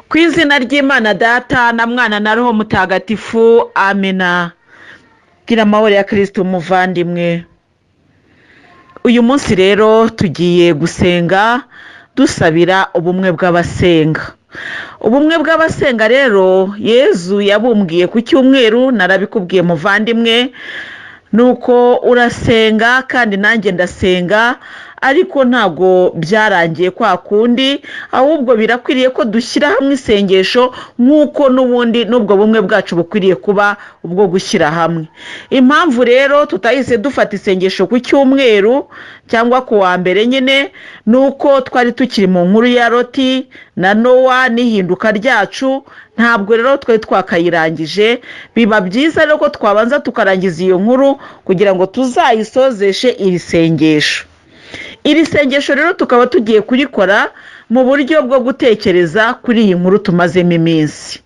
Ku izina ry'Imana Data na Mwana na Roho Mutagatifu, amena. Gira amahoro ya Kristo umuvandimwe. Uyu munsi rero tugiye gusenga dusabira ubumwe bw'abasenga. Ubumwe bw'abasenga rero Yezu yabumbwiye ku cyumweru, narabikubwiye muvandimwe, nuko urasenga kandi nanjye ndasenga, ariko ntago byarangiye kwa kundi, ahubwo birakwiriye ko dushyira hamwe isengesho nk'uko n'ubundi n'ubwo bumwe bwacu bukwiriye kuba ubwo gushyira hamwe. Impamvu rero tutahise dufata isengesho ku cyumweru cyangwa ku wa mbere nyine, nuko twari tukiri mu nkuru ya Loti na Nowa n'ihinduka ryacu, ntabwo rero twari twakayirangije. Biba byiza rero ko twabanza tukarangiza iyo nkuru kugira ngo tuzayisozeshe iri sengesho. Iri sengesho rero tukaba tugiye kurikora mu buryo bwo gutekereza kuri iyi nkuru tumazemo iminsi.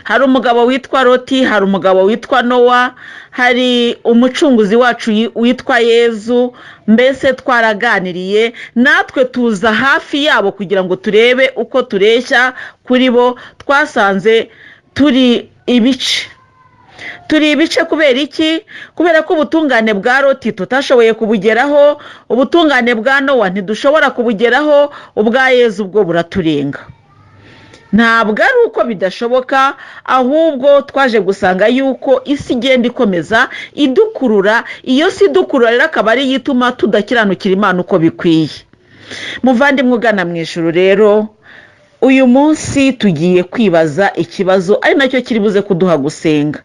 Hari umugabo witwa Loti, hari umugabo witwa Nowa, hari umucunguzi wacu witwa Yezu. Mbese twaraganiriye, natwe tuza hafi yabo kugira ngo turebe uko tureshya kuri bo. Twasanze turi ibice kubera iki? Kubera ko ubutungane bwa Loti tutashoboye kubugeraho, ubutungane bwa Nowa ntidushobora kubugeraho, ubwa Yezu bwo buraturenga. Ntabwo ari uko bidashoboka, ahubwo twaje gusanga yuko isi igenda ikomeza idukurura. Iyo si idukurura rero akaba ari yituma tudakiranukira Imana uko bikwiye. Muvandimwe ugana mu ijuru rero, uyu munsi tugiye kwibaza ikibazo ari nacyo kiri buze kuduha gusenga.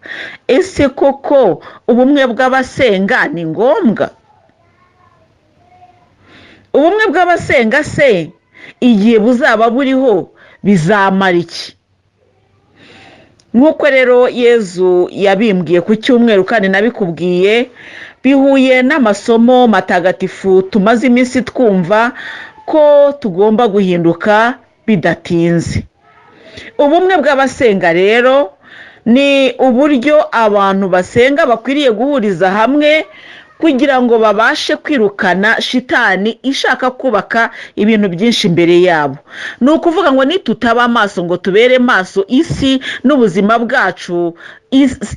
Ese koko ubumwe bw'abasenga ni ngombwa? Ubumwe bw'abasenga se igihe buzaba buriho bizamara iki? Nk'uko rero Yezu yabimbwiye ku cyumweru kandi nabikubwiye, bihuye n'amasomo matagatifu tumaze iminsi twumva ko tugomba guhinduka bidatinze. Ubumwe bw'abasenga rero ni uburyo abantu basenga bakwiriye guhuriza hamwe kugira ngo babashe kwirukana shitani ishaka kubaka ibintu byinshi imbere yabo. Ni ukuvuga ngo nitutaba amaso ngo tubere maso isi n'ubuzima bwacu,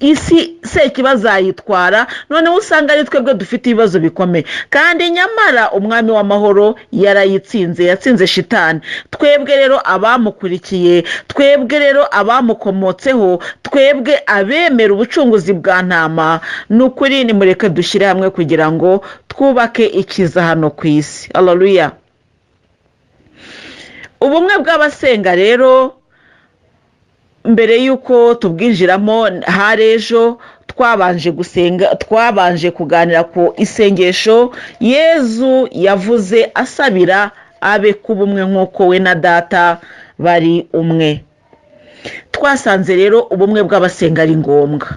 isi sekibazayitwara, noneho usanga ari twebwe dufite ibibazo bikomeye. Kandi nyamara umwami w'amahoro yarayitsinze, yatsinze shitani. Twebwe rero abamukurikiye, twebwe rero abamukomotseho, twebwe abemera ubucunguzi bwa ntama, n'ukuri nimureke dushyire hamwe kugira ngo twubake ikiza hano ku isi. Haleluya. Ubumwe bw'abasenga rero, mbere yuko tubwinjiramo, hari ejo twabanje kuganira ku isengesho Yezu yavuze asabira abe kubumwe nk'uko we na Data bari umwe. Twasanze rero ubumwe bw'abasenga ari ngombwa.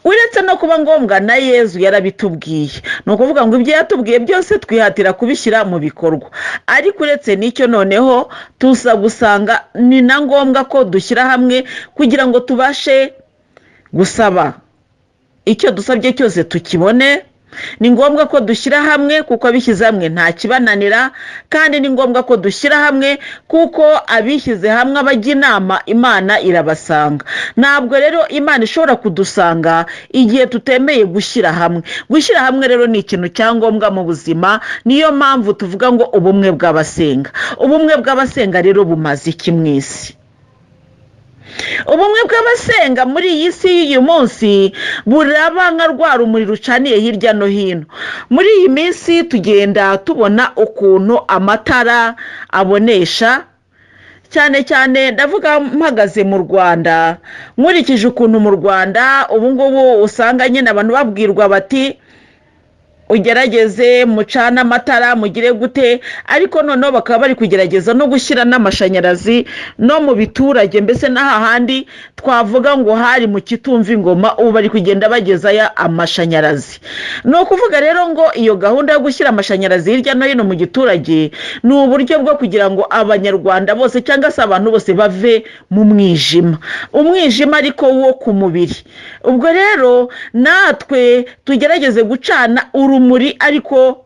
Uretse no kuba ngombwa, na Yezu yarabitubwiye. Ni ukuvuga ngo ibyo yatubwiye byose twihatira kubishyira mu bikorwa. Ariko uretse n'icyo, noneho tuza gusanga ni na ngombwa ko dushyira hamwe kugira ngo tubashe gusaba icyo dusabye cyose tukibone. Ni ngombwa ko dushyira hamwe kuko abishyize hamwe nta kibananira, kandi ni ngombwa ko dushyira hamwe kuko abishyize hamwe abajya inama Imana irabasanga. Ntabwo rero Imana ishobora kudusanga igihe tutemeye gushyira hamwe. Gushyira hamwe rero ni ikintu cyangombwa mu buzima. Niyo mpamvu tuvuga ngo ubumwe bw'abasenga. Ubumwe bw'abasenga rero bumaze iki mu isi? Ubumwe bw'abasenga muri iyi si y'uyu munsi buraba nka rwa rumuri rucaniye hirya no hino. Muri iyi minsi tugenda tubona ukuntu amatara abonesha, cyane cyane ndavuga mpagaze mu Rwanda. Nkurikije ukuntu mu Rwanda ubu ngubu usanga nyine abantu babwirwa bati ugerageze mucana amatara mugire gute, ariko noneho bakaba bari kugerageza no gushyira n'amashanyarazi no mu biturage. Mbese n'ahandi twavuga ngo hari mu kitumva ingoma, ubu bari kugenda bagezayo amashanyarazi. Ni ukuvuga rero ngo iyo gahunda yo gushyira amashanyarazi hirya no hino mu giturage ni uburyo bwo kugira ngo abanyarwanda bose cyangwa se abantu bose bave mu mwijima, umwijima ariko wo ku mubiri. Ubwo rero natwe tugerageze gucana urumuri ariko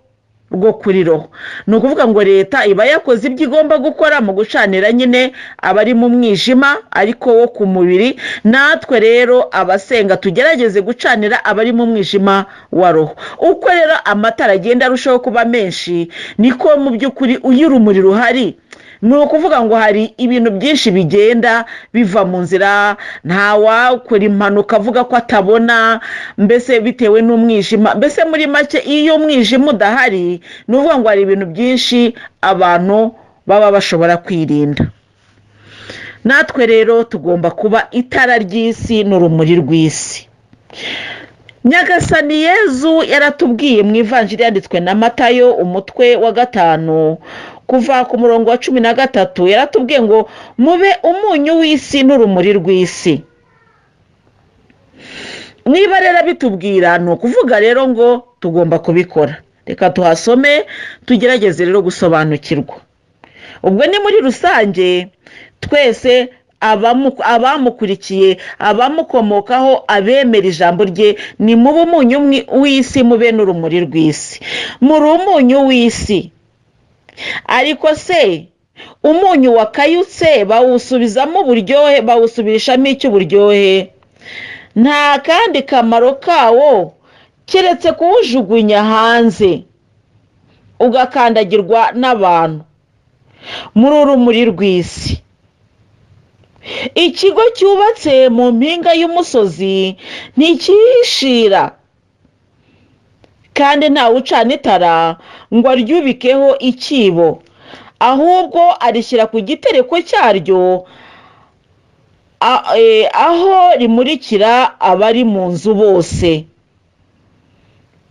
rwo kuri roho. Ni ukuvuga ngo leta iba yakoze ibyo igomba gukora mu gucanira nyine abari mu mwijima ariko wo ku mubiri, natwe rero abasenga tugerageze gucanira abari mu mwijima wa roho. Uko rero amatara agenda arushaho kuba menshi niko mu by'ukuri iyo urumuri ruhari, ni ukuvuga ngo hari ibintu byinshi bigenda biva mu nzira, ntawakora impanuka avuga ko atabona, mbese bitewe n'umwijima. Mbese muri make iyo umwijima udahari, ni ukuvuga ngo hari ibintu byinshi abantu baba bashobora kwirinda. Natwe rero tugomba kuba itara ry'isi n'urumuri rw'isi. Nyagasani Yezu yaratubwiye mu ivanjiri yanditswe na Matayo umutwe wa 5 kuva ku murongo wa 13, yaratubwiye ngo mube umunyu w'isi n'urumuri rw'isi. Niba rero bitubwira, ni ukuvuga rero ngo tugomba kubikora. Reka tuhasome tugerageze rero gusobanukirwa. Ubwo ni muri rusange twese abamukurikiye, abamukomokaho, abemera ijambo rye, ni mube umunyu w'isi, mube n'urumuri rw'isi. Muri umunyu w'isi, ariko se umunyu wakayutse bawusubizamo uburyohe, bawusubirishamo icyo uburyohe? Nta kandi kamaro kawo keretse kuwujugunya hanze ugakandagirwa n'abantu. Muri urumuri rw'isi, ikigo cyubatse mu mpinga y'umusozi ntikihishira, kandi ntawe ucana itara ngo aryubikeho ikibo, ahubwo arishyira ku gitereko cyaryo, aho rimurikira abari mu nzu bose.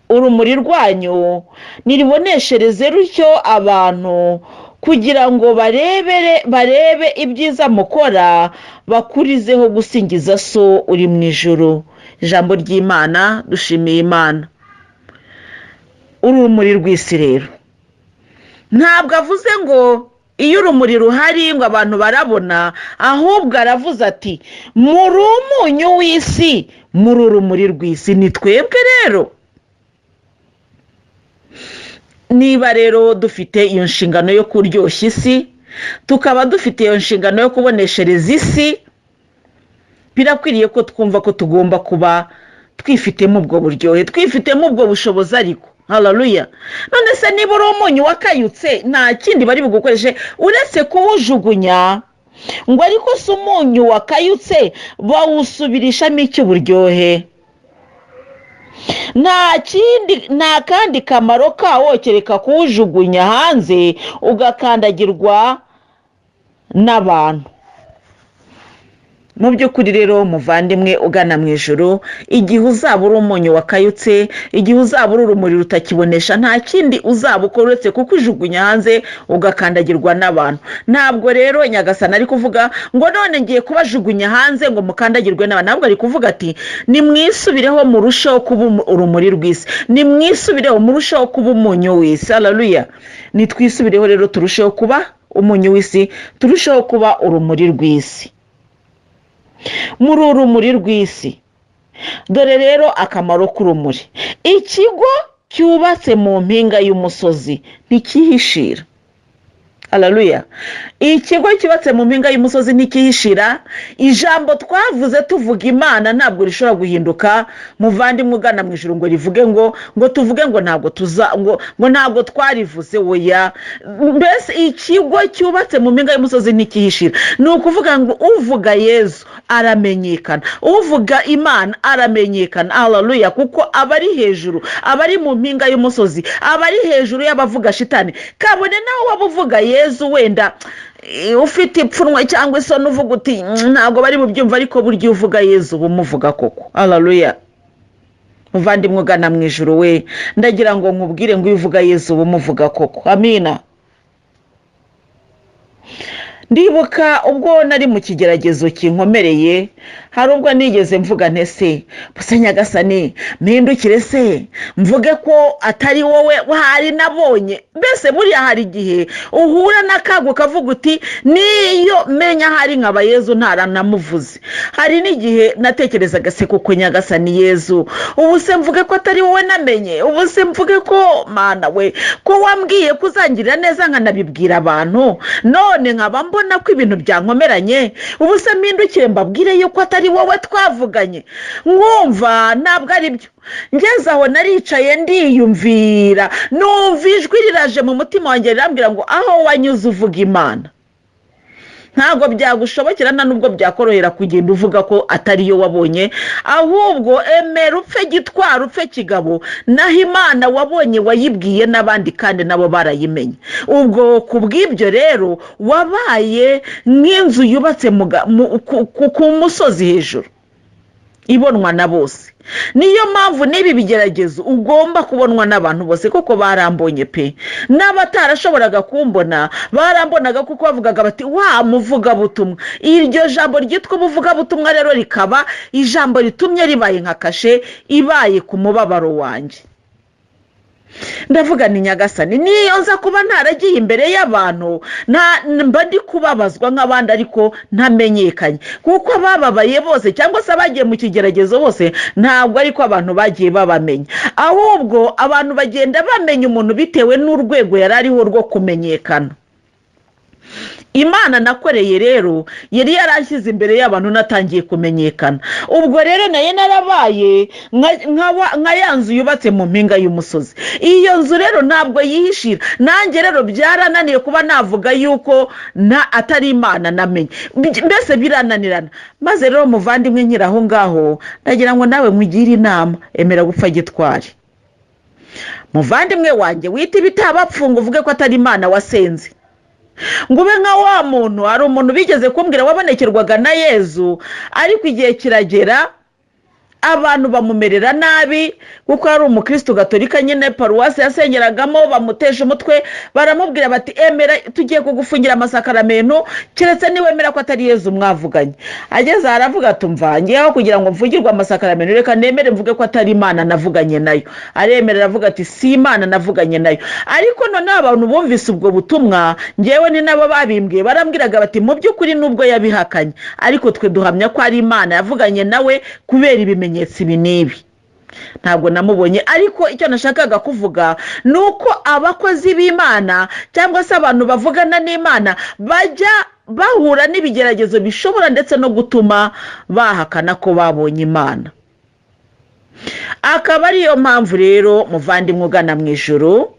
Urumuri rwanyu niriboneshereze rutyo abantu, kugira ngo barebe ibyiza mukora, bakurizeho gusingiza So uri mu ijuru. Ijambo ry'Imana. Dushimiye Imana. Urumuri rw'isi rero ntabwo avuze ngo iyo urumuri ruhari ngo abantu barabona, ahubwo aravuze ati muri umunyu w'isi, muri urumuri rw'isi. Ni twebwe rero. Niba rero dufite iyo nshingano yo kuryoshya isi, tukaba dufite iyo nshingano yo kuboneshereza isi, birakwiriye ko twumva ko tugomba kuba twifitemo ubwo buryohe, twifitemo ubwo bushobozi. Ariko haleluya, none se niba uri umunyu wakayutse, nta kindi bari bugukoreshe uretse kuwujugunya, ngo ariko se umunyu wakayutse bawusubirishamo icyo uburyohe? Nta kandi kamaro kawo kereka kuwujugunya hanze ugakandagirwa n'abantu. Mu by'ukuri rero muvandimwe ugana mu ijuru, igihe uzaba uri umunyu wakayutse, igihe uzaba uri urumuri rutakibonesha, nta kindi uzaba ukora uretse kukujugunya hanze ugakandagirwa n'abantu. Ntabwo rero Nyagasani ari kuvuga ngo none ngiye kubajugunya hanze ngo mukandagirwe n'abantu, ntabwo ari kuvuga ati nimwisubireho murusheho kuba urumuri rw'isi, nimwisubireho murusheho kuba umunyu w'isi. Haleluya. Nitwisubireho rero turusheho kuba umunyu w'isi, turusheho kuba urumuri rw'isi. Muri urumuri rw'isi, dore rero akamaro k'urumuri. Ikigo cyubatse mu mpinga y'umusozi ntikihishira. Haleluya. Ikigo cyubatse mu mpinga y'umusozi ntikihishira. Ijambo twavuze tuvuga Imana ntabwo rishobora guhinduka. Muvandimwe ugana mu ijuru ngo rivuge ngo tuvuge ngo ntabwo ngo ntabwo twarivuze. Oya, mbese ikigo cyubatse mu mpinga y'umusozi ntikihishira. Ni ukuvuga ngo uvuga Yezu aramenyekana, uvuga Imana aramenyekana. Haleluya. Kuko abari hejuru, abari mu mpinga y'umusozi, abari hejuru y'abavuga shitani, kabone nawe wabuvuga Yezu wenda ufite ipfunwe cyangwa isoni uvuga uti ntabwo bari bubyumva, ariko burya uvuga Yezu bumuvuga koko. Haleluya. Muvandimwe ugana mu ijuru we, ndagira ngo nkubwire ngo uvuga Yezu bumuvuga koko. Amina. ndibuka ubwo nari mu kigeragezo kinkomereye, hari ubwo nigeze mvuga ntese buse nyagasani mpindukire se mvuge ko atari wowe hari nabonye. Mbese buriya hari igihe uhura n'akago kavuga uti niyo menya hari nkaba Yezu ntaranamuvuze. Hari n'igihe natekerezaga se kuko nyagasani Yezu ubu se mvuge ko atari wowe namenye, ubu se mvuge ko mana we ko wambwiye kuzangirira neza nkanabibwira abantu, none nkaba mbona ko ibintu byankomeranye, ubu se mpindukire mbabwire yuko atari wowe twavuganye. Nkumva ntabwo ari byo. Ngeze aho naricaye ndiyumvira, numva ijwi riraje mu mutima wanjye rirambwira ngo aho wanyuze uvuga Imana. Ntabwo byagushobokera na nubwo byakorohera kugenda uvuga ko atari yo wabonye, ahubwo emera upfe gitwara upfe kigabo, naho Imana wabonye wayibwiye n'abandi kandi nabo barayimenye. Ubwo kubw'ibyo rero wabaye nk'inzu yubatse ku musozi hejuru ibonwa na bose. Niyo mpamvu n'ibi bigeragezo ugomba kubonwa n'abantu bose kuko barambonye pe. N'abatarashoboraga kumbona barambonaga kuko bavugaga bati wa muvugabutumwa. Iryo jambo ryitwa ubuvugabutumwa rero rikaba ijambo ritumye ribaye nka kashe ibaye ku mubabaro wanjye. Ndavuga ni nyagasani niyo nza kuba ntaragiye imbere y'abantu mba ndi kubabazwa nk'abandi ariko ntamenyekanye, kuko abababaye bose cyangwa se abagiye mu kigeragezo bose ntabwo ariko abantu bagiye babamenya, ahubwo abantu bagenda bamenya umuntu bitewe n'urwego yari ariho rwo kumenyekana. Imana nakoreye rero yari yarashyize imbere y'abantu natangiye kumenyekana. Ubwo rero naye narabaye nka ya nzu yubatse mu mpinga y'umusozi. Iyo nzu rero ntabwo yihishira, nanjye rero byarananiye kuba navuga yuko atari Imana namenye. Mbese birananirana. Maze rero muvandimwe nkiri aho ngaho ndagira ngo nawe nkugire inama, emera gupfa gitwari. Muvandimwe wanjye wita ibitabapfunga uvuge ko atari Imana wasenze. Ngube nka wa muntu, hari umuntu bigeze kumbwira wabonekerwaga na Yezu ariko igihe kiragera abantu bamumerera nabi kuko ari umukristo gatolika nyine paruwasi yasengeragamo, bamuteje umutwe baramubwira bati emera tugiye kugufungira amasakaramentu keretse niwemera ko atari Yezu mwavuganye. Ageze aravuga tumva ngiyeho kugira ngo mvugirwe amasakaramentu reka nemere mvuge ko atari Imana navuganye nayo. Aremera aravuga ati si Imana navuganye nayo. Ariko none abantu bumvise ubwo butumwa ngewe ni nabo babimbwiye barambwiraga bati mu by'ukuri nubwo yabihakanye ariko twe duhamya ko ari Imana yavuganye nawe kubera ibimenyetso ibi n'ibi. Ntabwo namubonye, ariko icyo nashakaga kuvuga nuko abakozi b'Imana cyangwa se abantu bavugana n'Imana bajya bahura n'ibigeragezo bishobora ndetse no gutuma bahakana ko babonye Imana. Akaba ariyo mpamvu rero muvandimwe ugana mu ijuru,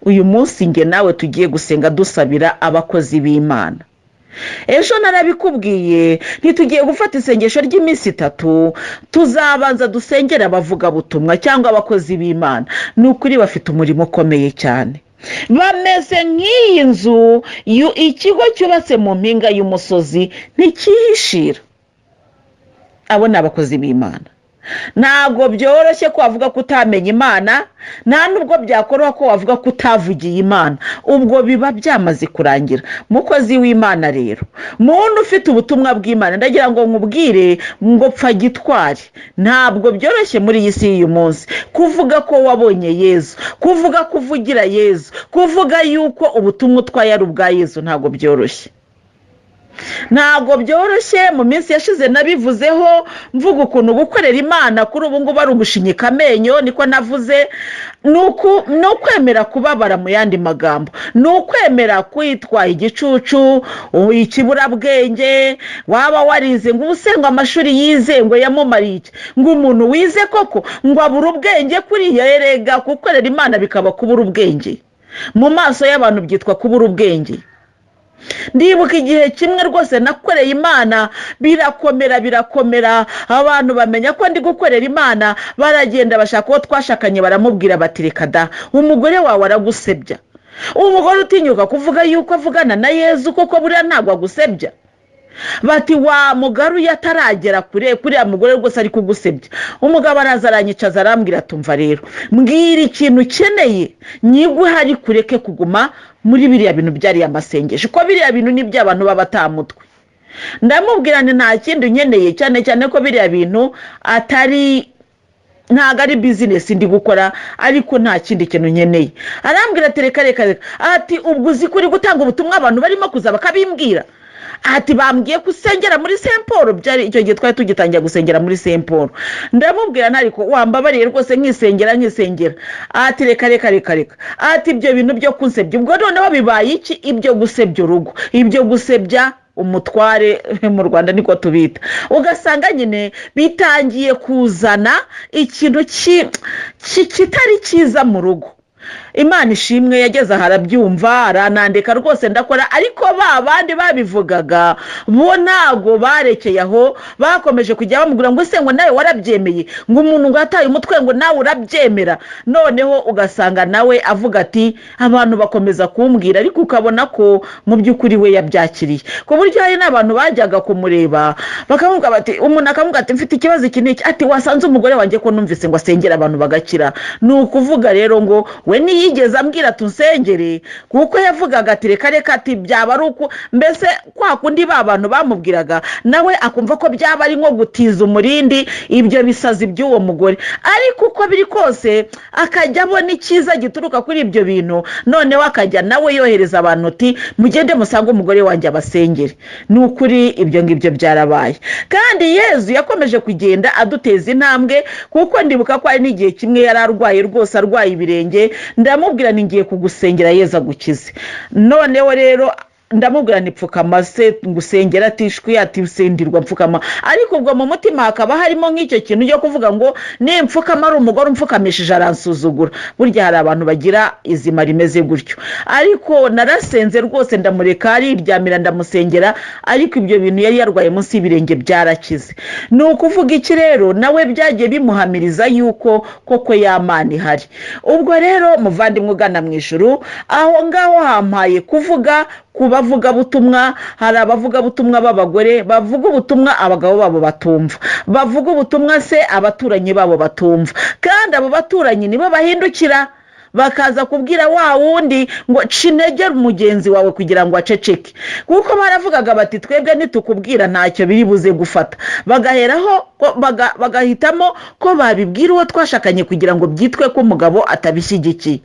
uyu munsi nge nawe tugiye gusenga dusabira abakozi b'Imana. Ejo narabikubwiye ntitugiye gufata isengesho ry'iminsi 3, tuzabanza dusengera abavugabutumwa cyangwa abakozi b'Imana. Nukuri bafite umurimo ukomeye cyane, bameze nk'iyi nzu ikigo cyubatse mu mpinga y'umusozi ntikihishira. Abo ni abakozi b'Imana. Ntabwo byoroshye ko wavuga ko utamenya Imana, nta nubwo byakoroha ko wavuga ko utavugiye Imana, ubwo biba byamaze kurangira. Mukozi w'Imana rero, muntu ufite ubutumwa bw'Imana, ndagira ngo nkubwire ngo pfa gitwari. Ntabwo byoroshye muri iyi si y'uyu munsi kuvuga ko wabonye Yezu, kuvuga kuvugira Yezu, kuvuga yuko ubutumwa utwaye ari ubwa Yezu. Ntabwo byoroshye. Ntabwo byoroshye. Mu minsi yashize nabivuzeho mvuga ukuntu gukorera Imana kuri ubu ngubu ari ugushinyika amenyo, niko navuze. Nukwemera kubabara mu yandi magambo, nukwemera kwitwa igicucu, ikiburabwenge, waba warize ngo ubusenga amashuri yize ngo yamumariye iki, ngo umuntu wize koko ngo abura ubwenge kuriya. Erega gukorera Imana bikaba kubura ubwenge mu maso y'abantu, byitwa kubura ubwenge. Ndibuka igihe kimwe rwose nakoreye Imana birakomera, abantu bamenya ko ndi gukorera Imana, baragenda bashaka uwo twashakanye baramubwira bati reka da umugore wawe aragusebya. Umugore utinyuka kuvuga yuko avugana na Yezu koko buriya ntabwo agusebya. bati wa mugaruye ataragera kuriya mugore rwose ari kugusebya. Umugabo araza aranyicaza arambwira tumva rero mbwira ikintu ukeneye nyiguhe hari kureke kuguma muri biriya bintu byari amasengesho ko biriya bintu ni by'abantu b'abatamutwe. Ndamubwira nta kindi unyeneye cyane cyane ko biriya bintu ntago ari business ndi gukora ariko nta kindi kintu nyeneye. Arambwira ati reka ati ubwo uzi kuri gutanga ubutumwa abantu barimo kuza bakabimbwira. Ati bambwiye gusengera muri Saint Paul, byari icyo gihe twari tugitangira gusengera muri Saint Paul. Ndamubwira ntariko wambabariye rwose nkisengera. Ati reka ati ibyo bintu byo kunsebya ubwo noneho bibaye iki? Ibyo gusebya urugo, ibyo gusebya umutware mu Rwanda niko tubita. Ugasanga nyine bitangiye kuzana ikintu kitari cyiza mu rugo. Imana ishimwe yageze harabyumva aranandika rwose ndakora, ariko bandi babivugaga bo ntago barekeye aho, bakomeje kujya bamubwira ngo se ngo nawe warabyemeye, ngo umuntu ngo ataye umutwe ngo nawe urabyemera. Noneho ugasanga nawe avuga ati abantu bakomeza kumbwira, ariko ukabona ko mu by'ukuri we yabyakiriye. Ku buryo hari n'abantu bajyaga kumureba bakavuga bati, umuntu akavuga ati mfite ikibazo iki n'iki, ati wasanze umugore wanjye ko numvise ngo asengera abantu bagakira. Ni ukuvuga rero ngo we niyigeze ambwira tusengere, kuko yavugaga ati reka ati byaba ari uko mbese kwa kundi abantu bamubwiraga nawe akumva ko byaba ari nko gutiza umurindi ibyo bisazi by'uwo mugore. Ariko uko biri kose akajya abona icyiza gituruka kuri ibyo bintu, noneho akajya nawe yohereza abantu ati mugende musange umugore wanjye abasengere. Ni ukuri ibyo ngibyo byarabaye, kandi Yezu yakomeje kugenda aduteza intambwe, kuko ndibuka ko ari n'igihe kimwe yari arwaye rwose, arwaye ibirenge. Ndamubwira ngiye kugusengera Yezu agukize. Noneho rero ndamubwira nipfukama se ngusengera atishwi, ati usendirwa mfukama. Ariko ubwo mu mutima hakaba harimo nk'icyo kintu cyo kuvuga ngo nimfukama ari umugore umfukamishije aransuzugura. Burya hari abantu bagira izima rimeze gutyo. Ariko narasenze rwose ndamureka ariryamira ndamusengera, ariko ibyo bintu yari yarwaye munsi y'ibirenge byarakize. Ni ukuvuga iki rero? Nawe byagiye bimuhamiriza yuko koko y'Imana ihari. Ubwo rero muvandimwe ugana mu ijuru, aho ngaho hampaye kuvuga ku bavugabutumwa. Hari abavugabutumwa b'abagore bavuga ubutumwa abagabo babo batumva, bavuga ubutumwa se abaturanyi babo batumva, kandi abo baturanyi nibo bahindukira bakaza kubwira wa wundi ngo cinegera umugenzi wawe kugira ngo aceceke, kuko baravugaga bati twebwe nitukubwira ntacyo biri buze gufata. Bagaheraho bagahitamo ko babibwira uwo twashakanye kugira ngo byitwe ko umugabo atabishyigikiye.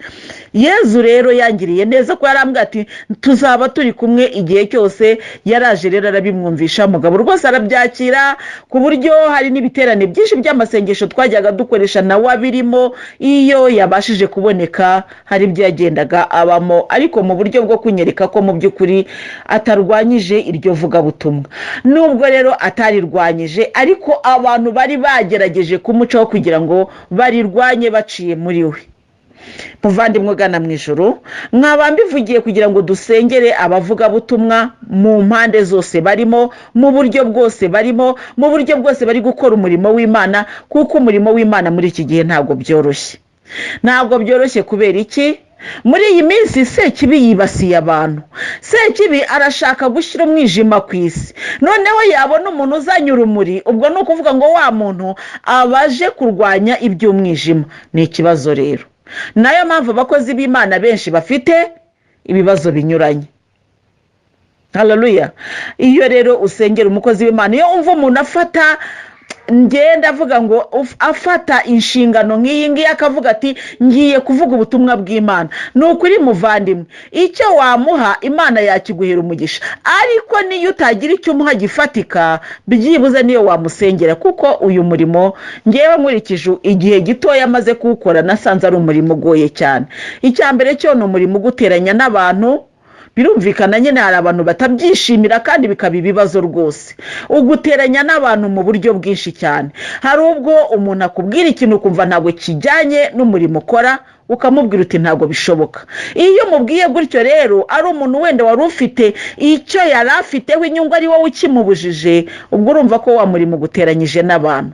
Yezu rero yangiriye neza ko yarambwira ati tuzaba turi kumwe igihe cyose. Yaraje rero arabimwumvisha, umugabo rwose arabyakira, ku buryo hari n'ibiterane byinshi by'amasengesho twajyaga dukoresha nawe abirimo. Iyo yabashije kuboneka hari ibyo yagendaga abamo, ariko mu buryo bwo kunyereka ko mu by'ukuri atarwanyije iryo vugabutumwa. Nubwo rero atarirwanyije, ariko abantu bari bagerageje kumucaho kugira ngo barirwanye baciye muri we. Muvandimwe ugana mu ijuru, nkaba mbivugiye kugira ngo dusengere abavugabutumwa mu mpande zose barimo, mu buryo bwose barimo, mu buryo bwose bari gukora umurimo w'Imana, kuko umurimo w'Imana muri iki gihe ntabwo byoroshye. Ntabwo byoroshye kubera iki? Muri iyi minsi Sekibi yibasiye abantu. Sekibi arashaka gushyira umwijima ku isi. Noneho yabona umuntu uzanye urumuri, ubwo ni ukuvuga ngo wa muntu abaje kurwanya iby'umwijima. Ni ikibazo rero. Nayo mpamvu abakozi b'Imana benshi bafite ibibazo binyuranye. Haleluya. Iyo rero usengera umukozi w'Imana, iyo umva umuntu ngenda avuga ngo afata inshingano nk'iyi ngiyi akavuga ati ngiye kuvuga ubutumwa bw'Imana, ni ukuri muvandimwe, icyo wamuha Imana yakiguhera umugisha. Ariko niyo utagira icyo umuha gifatika, byibuze niyo wamusengera, kuko uyu murimo ngewe nkurikije igihe gitoya amaze kuwukora nasanze ari umurimo ugoye cyane. Icya mbere cyo ni umurimo uguteranya n'abantu. Birumvikana nyine hari abantu batabyishimira kandi bikaba ibibazo rwose. Uguteranya n'abantu mu buryo bwinshi cyane. Hari ubwo umuntu akubwira ikintu ukumva ntabwo kijyanye n'umurimo ukora, ukamubwira uti ntabwo bishoboka. Iyo mubwiye gutyo rero ari umuntu wenda wari ufite icyo yari afiteho inyungu ari wowe ukimubujije, ubwo urumva ko wa murimo uguteranyije n'abantu.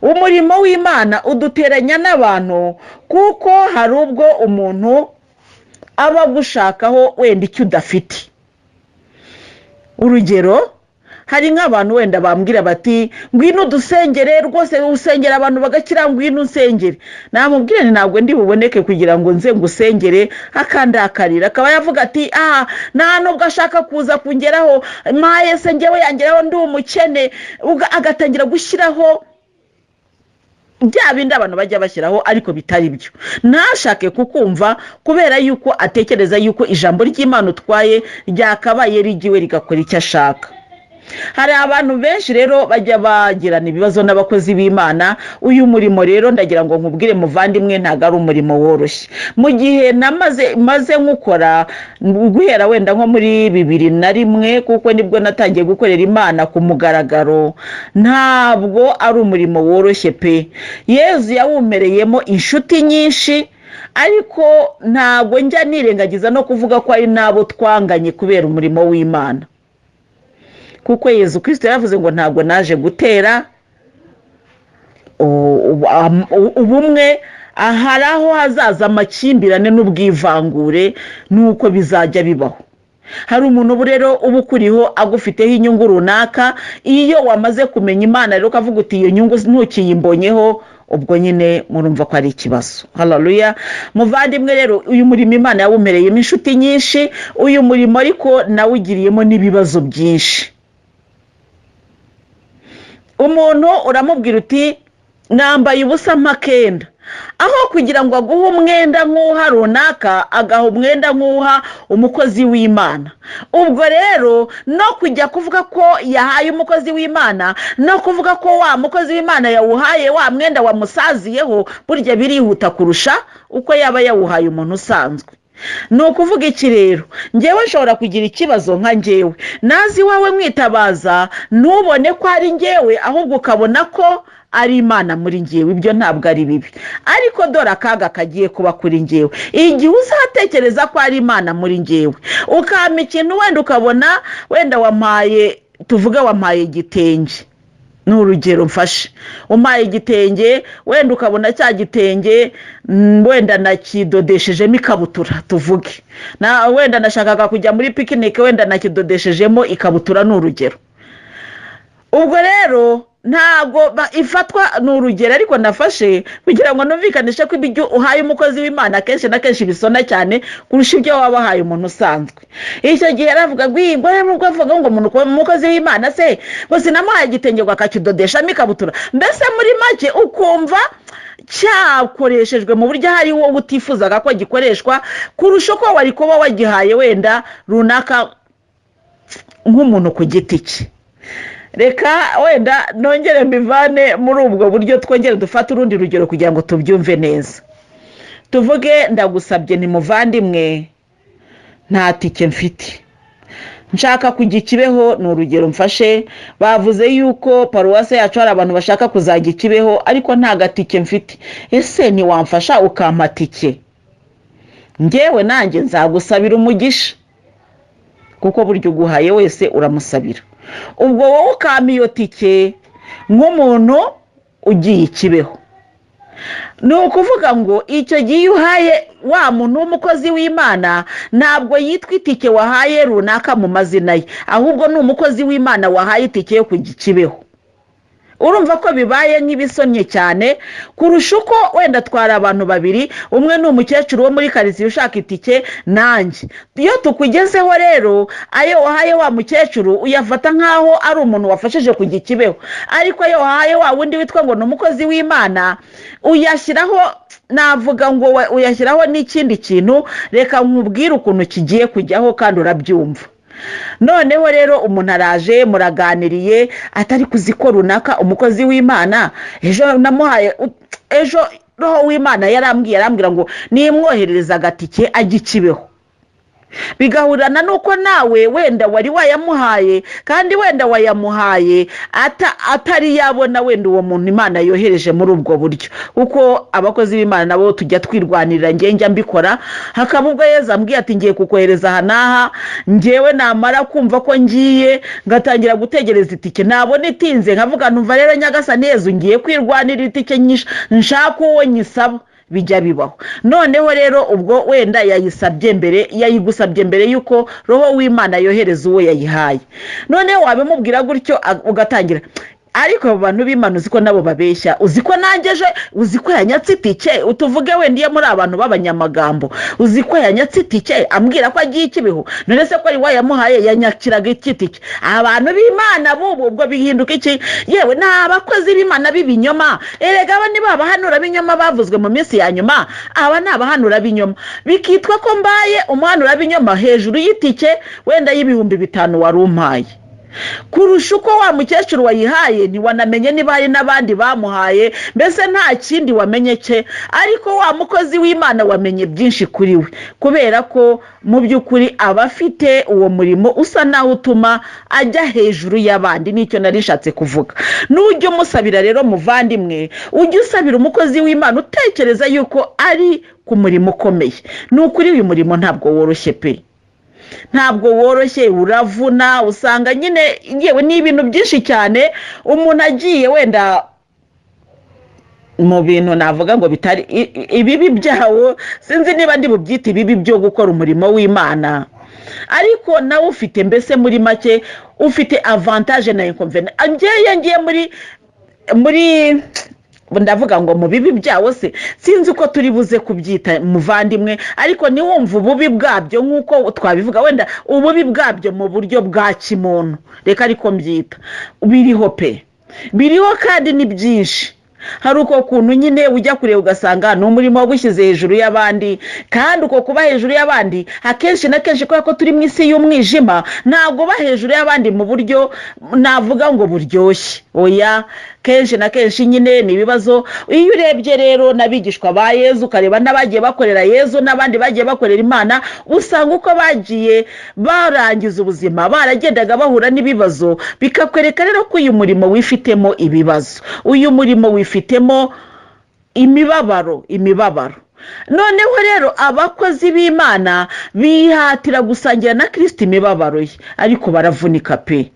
Umurimo w'Imana uduteranya n'abantu, kuko hari ubwo umuntu aba gushakaho wenda icyo udafite. urugero hari nk'abantu wenda bambwira bati ngwino dusengere rwose usengera abantu bagakira ngwino nsengere namubwire ntabwo ndi buboneke kugira ngo nze ngusengere akandakarira akaba yavuga ati nta nubwo ashaka kuza kungeraho maye se ngewe yangeraho ndi umukene agatangira gushyiraho bya bindi abantu bajya bashyiraho ariko bitari byo ntashake kukumva kubera yuko atekereza yuko ijambo ry'Imana utwaye ryakabaye rigiwe rigakora icyo ashaka. Hari abantu benshi rero bajya bagirana ibibazo n'abakozi b'Imana. Uyu murimo rero ndagira ngo nkubwire muvandimwe ntago ari umurimo woroshye. Mu gihe maze nkukora guhera wenda nko muri 2001 kuko nibwo natangiye gukorera Imana ku mugaragaro, ntabwo ari umurimo woroshye pe. Yezu yawumereyemo inshuti nyinshi, ariko ntabwo njya nirengagiza no kuvuga ko ari nabo twanganye kubera umurimo w'Imana. Kuko Yezu Kristo yavuze ngo ntabwo naje gutera ubumwe, hari aho hazaza amakimbirane n'ubwivangure nuko bizajya bibaho. Hari umuntu rero uba ukuriho agufiteho inyungu runaka, iyo wamaze kumenya Imana rero ukavuga uti iyo nyungu ntukiyimbonyeho, ubwo nyine murumva ko ari ikibazo. Haleluya. Muvandimwe rero uyu murimo Imana yawumereyemo inshuti nyinshi, uyu murimo ariko nawugiriyemo n'ibibazo byinshi. Umuntu uramubwira uti nambaye ubusa mpakenda, aho kugira ngo aguhe umwenda nk'uha runaka agaha umwenda nk'uha umukozi w'Imana. Ubwo rero no kujya kuvuga ko yahaye umukozi w'Imana no kuvuga ko wa mukozi w'Imana yawuhaye wa mwenda wamusaziyeho, burya birihuta kurusha uko yaba yawuhaye umuntu usanzwe. Ni ukuvuga iki rero, ngewe nshobora kugira ikibazo nka ngewe nazi wawe mwitabaza ntubone ko ari ngewe, ahubwo ukabona ko ari Imana muri ngewe. Ibyo ntabwo ari bibi, ariko dore akaga kagiye kuba kuri ngewe igihe uzatekereza ko ari Imana muri ngewe, ukama ikintu wenda ukabona wenda wampaye igitenge. Ni urugero mfashe, umpaye igitenge wenda ukabona cya gitenge wenda nakidodeshejemo ikabutura, tuvuge wenda nashakaga kujya muri picnic wenda nakidodeshejemo ikabutura, ni urugero. Ubwo rero ntago ifatwa ni urugero ariko nafashe kugira ngo numvikanishe ko ibyo uhaye umukozi w'Imana kenshi na kenshi bisona cyane kurusha ibyo waba wahaye umuntu usanzwe. Icyo gihe aravuga ngo nubwo avuga ngo umuntu umukozi w'Imana se ngo sinamuhaye igitenge ngo akakidodeshamo ikabutura, mbese muri make ukumva cyakoreshejwe mu buryo hari wowe utifuzaga ko gikoreshwa kurusha ko wari kuba wagihaye wenda runaka nk'umuntu ku giti cye. Reka wenda nongere mbivane muri ubwo buryo, twongere dufate urundi rugero kugira ngo tubyumve neza. Tuvuge ndagusabye ni muvandimwe nta tike mfite, nshaka kujya Kibeho, ni urugero mfashe. Bavuze yuko paruwase yacu hari abantu bashaka kuzajya Kibeho ariko nta gatike mfite. Ese ntiwamfasha ukampa tike? Ngewe nanjye nzagusabira umugisha, kuko buryo uguhaye wese uramusabira. Ubwo wowe ukama iyo tike nk'umuntu ugiye Kibeho. Ni ukuvuga ngo icyo gihe uhaye wa muntu w'umukozi w'Imana ntabwo yitwa itike wahaye runaka mu mazina ye, ahubwo ni umukozi w'Imana wahaye itike yo kujya Kibeho. Urumva ko bibaye nk'ibisonye cyane kurusha uko wenda twara abantu babiri, umwe ni umukecuru wo muri karitsiye ushaka itike nanjye. Iyo tukugezeho rero ayo wahaye wa mukecuru uyafata nkaho ari umuntu wafashije kujya Kibeho, ariko ayo wahaye wa wundi witwa ngo ni umukozi w'Imana uyashyiraho, navuga ngo uyashyiraho n'ikindi kintu. Reka nkubwire ukuntu kigiye kujyaho kandi urabyumva. Noneho rero umuntu araje muraganiriye atari kuziko runaka umukozi w'Imana ejo namuhaye, ejo roho w'Imana yarambwira ngo nimwoherereza agatike ajya Kibeho. Bigahurana nuko nawe wenda wari wayamuhaye, kandi wenda wayamuhaye atari yabona wenda uwo muntu Imana yohereje muri ubwo buryo. Kuko abakozi b'Imana nabo tujya twirwanirira, njya mbikora. Hakaba ubwo Yezu ambwiye ati ngiye kukohereza aha n'aha, ngewe namara kumva ko ngiye ngatangira gutegereza itike, nabona itinze nkavuga numva rero Nyagasani Yezu ngiye kwirwanira itike nshaka uwo nyisaba. bijya bibaho. Noneho rero ubwo wenda yayigusabye mbere yuko roho w'Imana yohereza uwo yayihaye. Noneho wabimubwira gutyo ugatangira, ariko abo bantu b'Imana uziko nabo babeshya, uziko nangeje, uziko yanyatse itike, utuvuge wenda iyo muri abantu b'abanyamagambo, uziko yanyatse itike ambwira ko agiye Kibeho, none se ko ari wayamuhaye yanyakiraga itike. Abantu b'Imana bubu ubwo bihinduka iki? Yewe n'abakozi b'Imana b'ibinyoma, erega aba ni babahanura b'inyoma bavuzwe mu minsi ya nyuma, aba ni abahanura b'inyoma, bikitwa ko mbaye umuhanura b'inyoma hejuru y'itike wenda y'ibihumbi 5 wari umpaye. Kurusha uko wa mukecuru wayihaye ntiwanamenye niba hari n'abandi bamuhaye, mbese nta kindi wamenye cye, ariko wa mukozi w'Imana wamenye byinshi kuri we, kubera ko mu by'ukuri aba afite uwo murimo usa naho utuma ajya hejuru y'abandi. Nicyo narishatse kuvuga. Nujya umusabira rero muvandimwe, ujye usabira umukozi w'Imana utekereza yuko ari ku murimo ukomeye. Ni ukuri uyu murimo ntabwo woroshye pe, ntabwo woroshye, uravuna, usanga nyine yewe ni ibintu byinshi cyane. Umuntu agiye wenda mu bintu navuga ngo bitari ibibi byawo, sinzi niba ndi bubyita ibibi byo gukora umurimo w'Imana, ariko nawe ufite mbese muri make ufite avantage na inconvénient. Ngiye muri ndavuga ngo mu bibi byawo se sinzi uko turi buze kubyita muvandimwe, ariko niwumva ububi bwabyo nk'uko twabivuga, wenda ububi bwabyo mu buryo bwa kimuntu, reka ariko mbyita, biriho pe, biriho kandi ni byinshi. Hari uko kuntu nyine ujya kureba ugasanga ni umurimo wagushyize hejuru y'abandi, kandi uko kuba hejuru y'abandi akenshi na kenshi kubera ko turi mu isi y'umwijima, ntabwo ba hejuru y'abandi mu buryo navuga ngo buryoshye, oya, kenshi na kenshi nyine ni ibibazo. Iyo urebye rero n'abigishwa ba Yezu ukareba n'abagiye bakorera Yezu n'abandi bagiye bakorera Imana, usanga uko bagiye barangiza ubuzima baragendaga bahura n'ibibazo, bikakwereka rero ko uyu murimo wifitemo ibibazo, uyu murimo wifitemo imibabaro. Noneho rero abakozi b'Imana bihatira gusangira na Kristo imibabaro ye, ariko baravunika pe.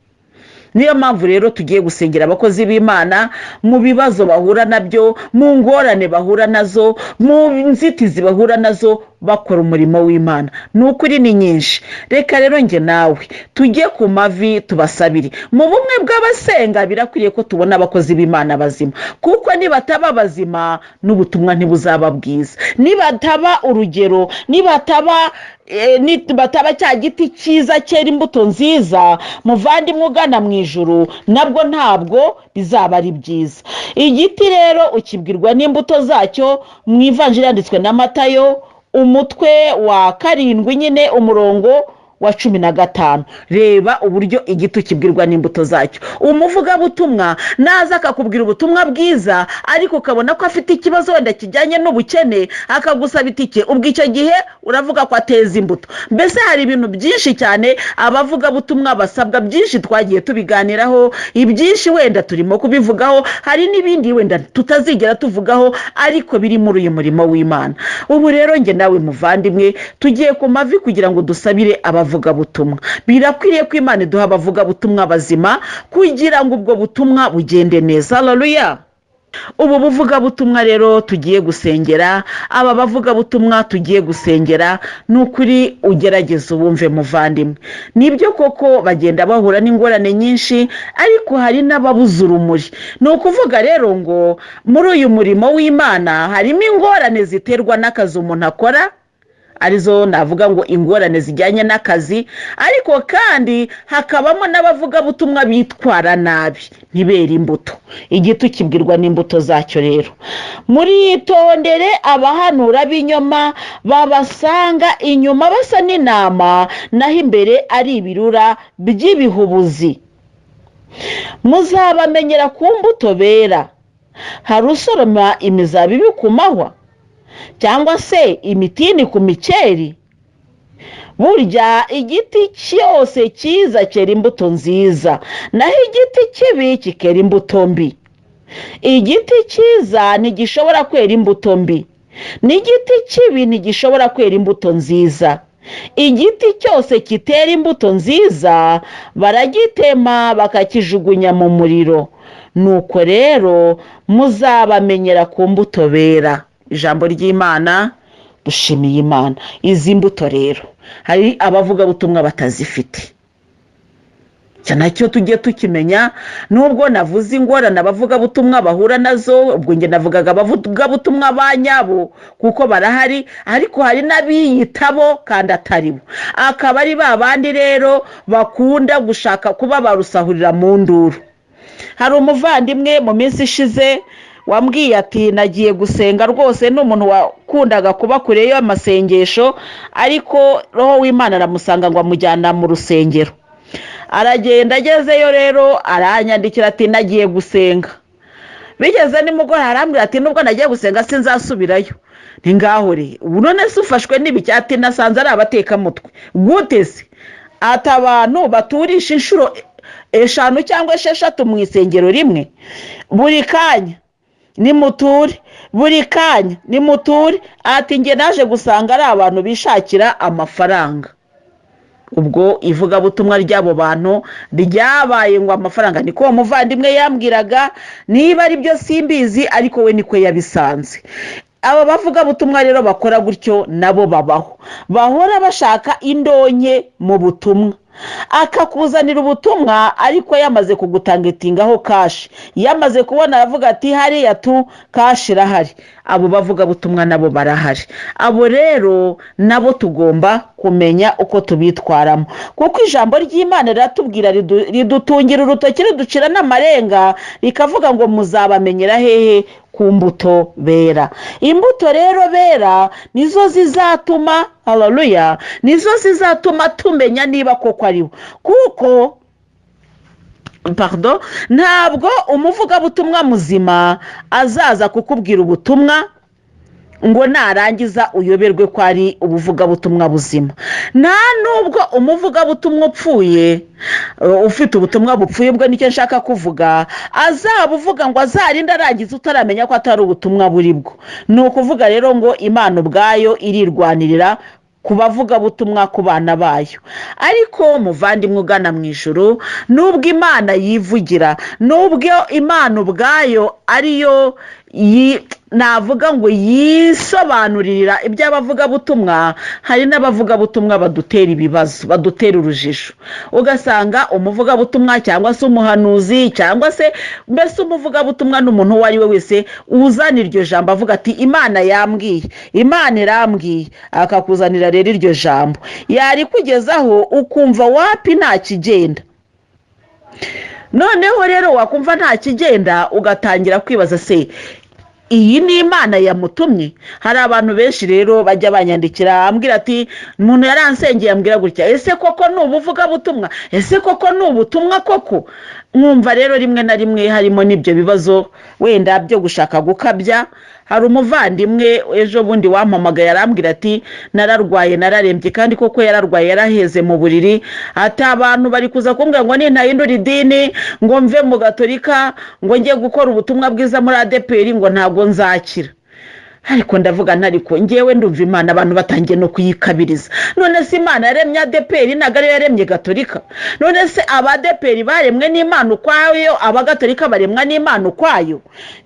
Niyo mpamvu rero tugiye gusengera abakozi b'Imana mu bibazo bahura nabyo, mu ngorane bahura nazo, mu nzitizi bahura nazo, bakora umurimo w'Imana. Nukuri ni nyinshi. Reka rero nge nawe tujye ku mavi tubasabire. Mu bumwe bw'Abasenga birakwiriye ko tubona abakozi b'Imana bazima, kuko nibataba bazima n'ubutumwa ntibuzaba bwiza, nibataba urugero, nibataba cya giti cyiza cyera imbuto nziza, muvandimwe ugana mu ijuru, nabwo ntabwo bizaba ari byiza. Igiti rero ukibwirwa n'imbuto zacyo, mu ivanjiri yanditswe na Matayo umutwe wa 7 nyine umurongo wa 15. Reba uburyo igiti ukibwirwa n'imbuto zacyo. Umuvugabutumwa naza akakubwira ubutumwa bwiza, ariko ukabona ko afite ikibazo wenda kijyanye n'ubukene, akagusaba itike, ubwo icyo gihe uravuga ko ateza imbuto. Mbese hari ibintu byinshi cyane abavugabutumwa basabwa, byinshi twagiye tubiganiraho, ibyinshi wenda turimo kubivugaho, hari n'ibindi wenda tutazigera tuvugaho, ariko biri muri uyu murimo w'Imana. Ubu rero nge nawe muvandimwe tugiye ku mavi kugira ngo dusabire abavugabutumwa. Birakwiriye ko Imana iduha abavugabutumwa bazima kugira ngo ubwo butumwa bugende neza. Haleluya. Ubu buvugabutumwa rero tugiye gusengera, aba bavugabutumwa tugiye gusengera, nukuri ugerageza ubumve muvandimwe. Nibyo koko bagenda bahura n'ingorane nyinshi, ariko hari n'ababuza urumuri. Ni ukuvuga rero ngo muri uyu murimo w'Imana harimo ingorane ziterwa n'akazi umuntu akora, arizo navuga ngo ingorane zijyanye n'akazi, ariko kandi hakabamo n'abavugabutumwa bitwara nabi, ntibera imbuto. Igiti kibwirwa n'imbuto zacyo rero. Muri tondere abahanura b'inyoma babasanga inyuma basa n'intama, naho imbere ari ibirura by'ibihubuzi. Muzabamenyera ku mbuto bera. Hari usoroma imizabibu ku mahwa, cyangwa se imitini ku mikeri? Burya igiti cyose cyiza cyera imbuto nziza, naho igiti kibi kikera imbuto mbi. Igiti cyiza ntigishobora kwera imbuto mbi, n'igiti kibi ntigishobora kwera imbuto nziza. Igiti cyose kitera imbuto nziza baragitema bakakijugunya mu muriro. Nuko rero muzabamenyera ku mbuto bera. ijambo ry'Imana, dushimiye Imana. Izi mbuto rero hari abavugabutumwa batazifite, nacyo tujye tukimenya. Nubwo navuze ingorane abavugabutumwa bahura nazo, ubwo nge navugaga abavugabutumwa ba nyabo kuko barahari, ariko hari n'abiyitabo kandi atari bo, akaba ari ba bandi rero bakunda gushaka kuba barusahurira mu nduru. Hari umuvandimwe mu minsi ishize wambwiye ati nagiye gusenga rwose, n'umuntu wakundaga kuba kure y'amasengesho, ariko roho w'Imana aramusanga ngo amujyana mu rusengero. Aragenda, agezeyo rero aranyandikira ati nagiye gusenga. Bigeze nimugoroba arambwira ati nubwo nagiye gusenga sinzasubirayo. Ni ngaho re, ubu none se ufashwe n'ibicyati nasanze ari abatekamutwe gute se? Ati abantu baturisha inshuro 5 cyangwa 6 mu isengero rimwe, buri kanya nimuture, buri kanya nimuture. Ati nge naje gusanga ari abantu bishakira amafaranga. Ubwo ivugabutumwa ry'abo bantu ryabaye ngo amafaranga. Niko uwo muvandimwe yambwiraga, niba ari byo simbizi, ariko we niko yabisanze. Aba bavugabutumwa rero bakora gutyo nabo babaho, bahora bashaka indonke mu butumwa. Akakuzanira ubutumwa ariko yamaze kugutangetingaho kashi, yamaze kubona aravuga ati hariya tu kashi irahari. Abo bavugabutumwa nabo barahari. Abo rero nabo tugomba kumenya uko tubitwaramo, kuko ijambo ry'Imana riratubwira, ridutungira urutoki, riducira n'amarenga, rikavuga ngo muzabamenyera hehe? Ku mbuto bera. Imbuto rero bera nizo zizatuma, haleluya, nizo zizatuma tumenya niba koko ari bo. Kuko ntabwo umuvugabutumwa muzima azaza kukubwira ubutumwa ngo narangiza uyoberwe ko ari ubuvugabutumwa buzima. Nta nubwo umuvugabutumwa upfuye, ufite ubutumwa bupfuye, ubwo nicyo nshaka kuvuga, azabuvuga ngo azarinda arangiza utaramenya ko atari ubutumwa buri bwo. Ni ukuvuga rero ngo Imana ubwayo irirwanirira ku bavugabutumwa, ku bana bayo. Ariko muvandimwe ugana mu ijuru, nubwo Imana yivugira, nubwo Imana ubwayo ariyo navuga ngo yisobanurira iby'abavugabutumwa, hari n'abavugabutumwa badutera ibibazo, badutera urujijo. Ugasanga umuvugabutumwa cyangwa se umuhanuzi cyangwa se mbese umuvugabutumwa n'umuntu uwo ari we wese uzana iryo jambo avuga ati Imana yambwiye, Imana irambwiye, akakuzanira rero iryo jambo, yari kugezaho ukumva wapi nta kigenda. Noneho rero wakumva nta kigenda, ugatangira kwibaza se iyi ni Imana yamutumye? Hari abantu benshi rero bajya banyandikira ambwira ati umuntu yaransengeye ambwira gutya, ese koko ni ubuvugabutumwa? Ese koko ni ubutumwa koko? Mwumva rero rimwe na rimwe harimo n'ibyo bibazo wenda byo gushaka gukabya. Hari umuvandimwe ejo bundi wampamagaye arambwira ati nararwaye, nararembye, kandi koko yararwaye, yaraheze mu buriri. Ati abantu bari kuza kumbwira ngo nintahindura idini ngo mve mu gatolika ngo njye gukora ubutumwa bwiza muri ADPR ngo ntabwo nzakira. Ariko ndavuga ntariko ngewe ndumva Imana abantu batangiye no kuyikabiriza. None se Imana yaremye ADPR nagari yaremye gatolika? None se ADPR baremwe n'Imana ukwayo, abagatolika baremwa n'Imana ukwayo?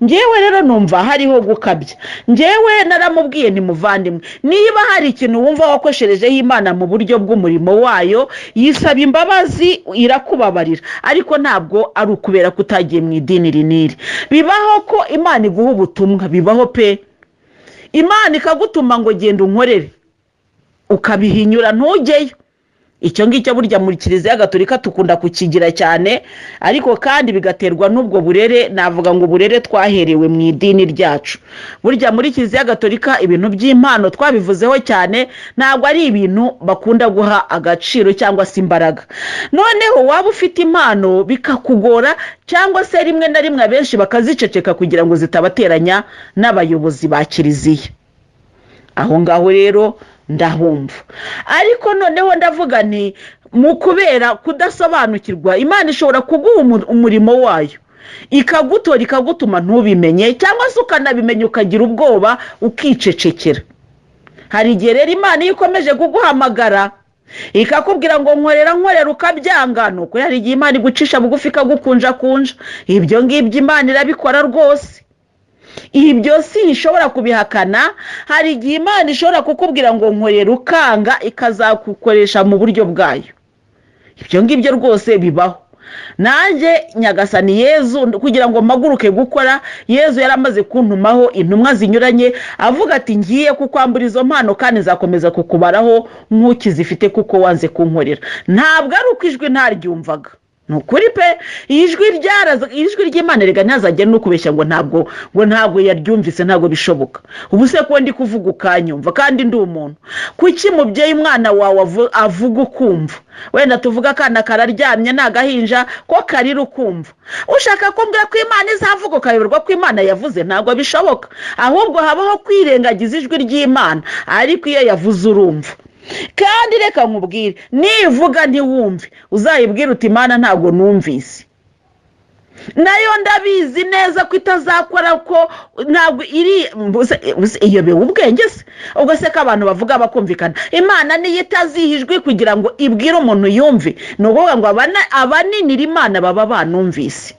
Ngewe rero numva hariho gukabya. Ngewe naramubwiye ni muvandimwe, niba hari ikintu wumva wakosherejeho Imana mu buryo bw'umurimo wayo, yisaba imbabazi, irakubabarira, ariko ntabwo ari ukubera kutagiye mu idini riniri. Bibaho ko Imana iguha ubutumwa, bibaho pe. Imana ikagutuma ngo genda unkorere, ukabihinyura ntujyeyo. Icyo ngicyo burya muri Kiliziya Gatolika tukunda kukigira cyane, ariko kandi bigaterwa n'ubwo burere, navuga ngo burere twaherewe mu idini ryacu. Burya muri Kiliziya Gatolika ibintu by'impano twabivuzeho cyane, ntabwo ari ibintu bakunda guha agaciro cyangwa se imbaraga. Noneho waba ufite impano bikakugora, cyangwa se rimwe na rimwe abenshi bakaziceceka kugira ngo zitabateranya n'abayobozi ba Kiliziya. Aho ngaho rero ndahumva. Ariko noneho ndavuga nti mu kubera kudasobanukirwa, Imana ishobora kuguha umurimo wayo, ikagutora, ikagutuma ntubimenye, cyangwa se ukanabimenya ukagira ubwoba ukicecekera. Hari igihe rero Imana iyo ikomeje kuguhamagara ikakubwira ngo nkorera ukabyanga, nuko hari igihe Imana igucisha bugufi ikagukunja kunja. Ibyo ngibyo Imana irabikora rwose. ibyo sinshobora kubihakana. Hari igihe Imana ishobora kukubwira ngo nkorera ukanga, ikazakukoresha mu buryo bwayo. Ibyo ngibyo rwose bibaho. Nanjye nyagasani Yezu kugira ngo mpaguruke gukora, Yezu yaramaze kuntumaho intumwa zinyuranye avuga ati ngiye kukwambura izo mpano kandi nzakomeza kukubaraho nk'ukizifite kuko wanze kunkorera. Ntabwo ari uko ijwi ntaryumvaga, nukuri pe, ijwi ry'Imana rega ntazajya no kubeshya ngo ntabwo yaryumvise, ntabwo bishoboka. Ubu se ko ndi kuvuga ukanyumva kandi ndi umuntu, kuki mubyeyi umwana wawe avuga ukumva? Wenda tuvuga kana kararyamye nagahinja ko karira ukumva, ushaka kumbwira ko Imana izavuga ukayoberwa ko Imana yavuze? Ntabwo bishoboka. Ahubwo habaho kwirengagiza ijwi ry'Imana, ariko iyo yavuze urumva. Kandi reka nkubwire, nivuga ntiwumve uzayibwira uti Imana ntabwo numvise. Nayo ndabizi neza ko itazakora, ko ntabwo iri iyobewe ubwenge se. Ubwo se ko abantu bavuga bakumvikana, Imana niyo itazihijwe kugira ngo ibwire umuntu yumve. Ni ukuvuga ngo abaninira Imana baba banumvise.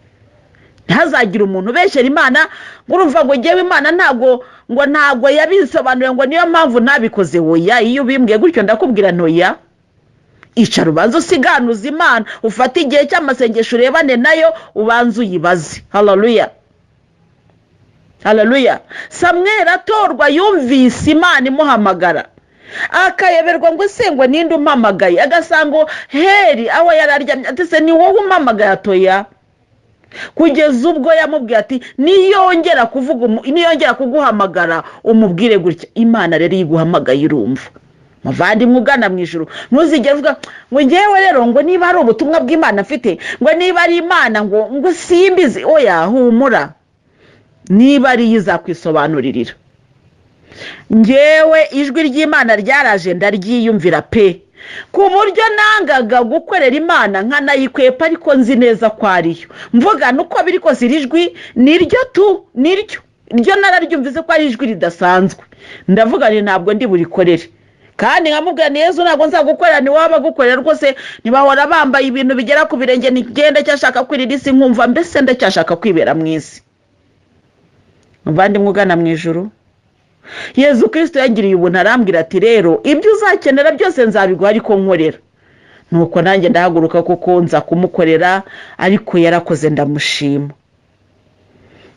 Ntazagira umuntu ubeshyera Imana urumva ngo ngewe Imana ntabwo yabisobanuye ngo niyo mpamvu ntabikoze. Oya, iyo ubimbwiye gutyo ndakubwira ntoya, icara ubanza usiganuza Imana, ufata igihe cy'amasengesho urebane nayo, ubanza uyibaze. Haleluya, haleluya. Samweli atorwa yumvise Imana imuhamagara, akayoberwa ngo se ngo ninde umpamagaye, agasanga Heri aho yararyamye ati se ni wowe umpamagaye? Atoya. Kugeza ubwo yamubwiye ati niyongera kuguhamagara umubwire gutya. Imana rero iguhamagaye urumva. Muvandimwe ugana mu ijuru, ntuzigere uvuga ngo ngewe rero ngo niba ari ubutumwa bw'Imana mfite, ngo niba ari Imana ngo simbizi. Oya, humura, niba ari izakwisobanuririra. Ngewe ijwi ry'Imana ryaraje ndaryiyumvira pe, ku buryo nangaga gukorera Imana nkanayikwepa, ariko nzi neza ko ariyo. Mvuga nuko biri kose iri jwi niryo nararyumvise ko ari ijwi ridasanzwe. Ndavuga ni ntabwo ndi burikorere, kandi nkamubwira ni Yezu ntabwo nzagukorera, ni waba gukorera rwose. Ntibahora bambaye ibintu bigera ku birenge, nigenda cyashaka kwirira isi nkumva mbese ndacyashaka kwibera mu isi. Muvandimwe ugana mu ijuru, Yezu Kristo yagiriye ubuntu arambwira ati rero ibyo uzakenera byose nzabiguha ariko nkorera. Nuko nanjye ndahaguruka kuko nza kumukorera, ariko yarakoze ndamushima.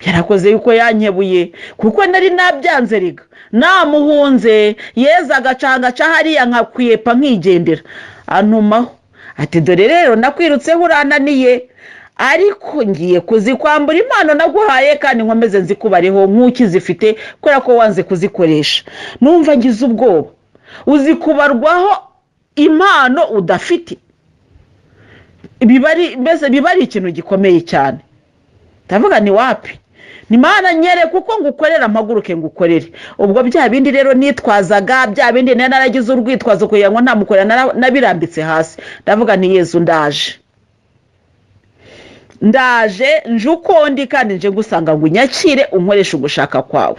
Yarakoze yuko yankebuye kuko nari nabyanze riga, namuhunze. Yezu agacangaca hariya nkakwiyepa nkigendera, antumaho ati dore rero nakwirutseho urananiye, ariko ngiye kuzikwambura impano naguhaye kandi nkomeze nzikubareho nk'ukizifite kubera ko wanze kuzikoresha. Numva ngize ubwoba, uzikubarwaho impano udafite. Biba ari ikintu gikomeye cyane. Ndavuga ni wapi, ni Mana nyere kuko ngukorera mpaguruke ngukorere. Ubwo bya bindi rero nitwazaga, bya bindi naragize urwitwazo kugira ngo ntamukorera, nabirambitse hasi. Ndavuga ni Yezu ndaje nje uko ndi, kandi nje gusanga ngo unyakire unkoreshe ugushaka kwawe,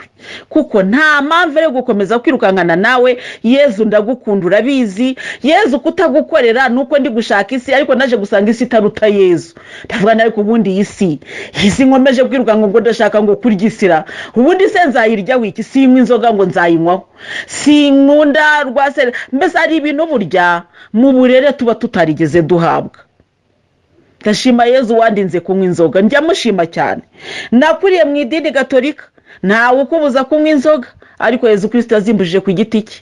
kuko nta mpamvu yo gukomeza kwirukankana nawe. Yezu ndagukunda urabizi. Yezu kutagukorera nuko ndi gushaka isi, ariko naje gusanga isi itaruta Yezu. Ndavuga nawe kubundi isi nkomeje kwirukanka ngo ndashaka ngo kurgisira, ubundi se nzayirya wiki? Sinywa inzoga ngo nzayinywaho, sinkunda rwase. Mbese ari ibintu burya mu burere tuba tutarigeze duhabwa. Ndashima Yezu wandinze kunywa inzoga, njya mushima cyane. Nakuriye mu idini Gatolika, ntawe ukubuza kunywa inzoga, ariko Yezu Kristo yazimbujije ku giti cye.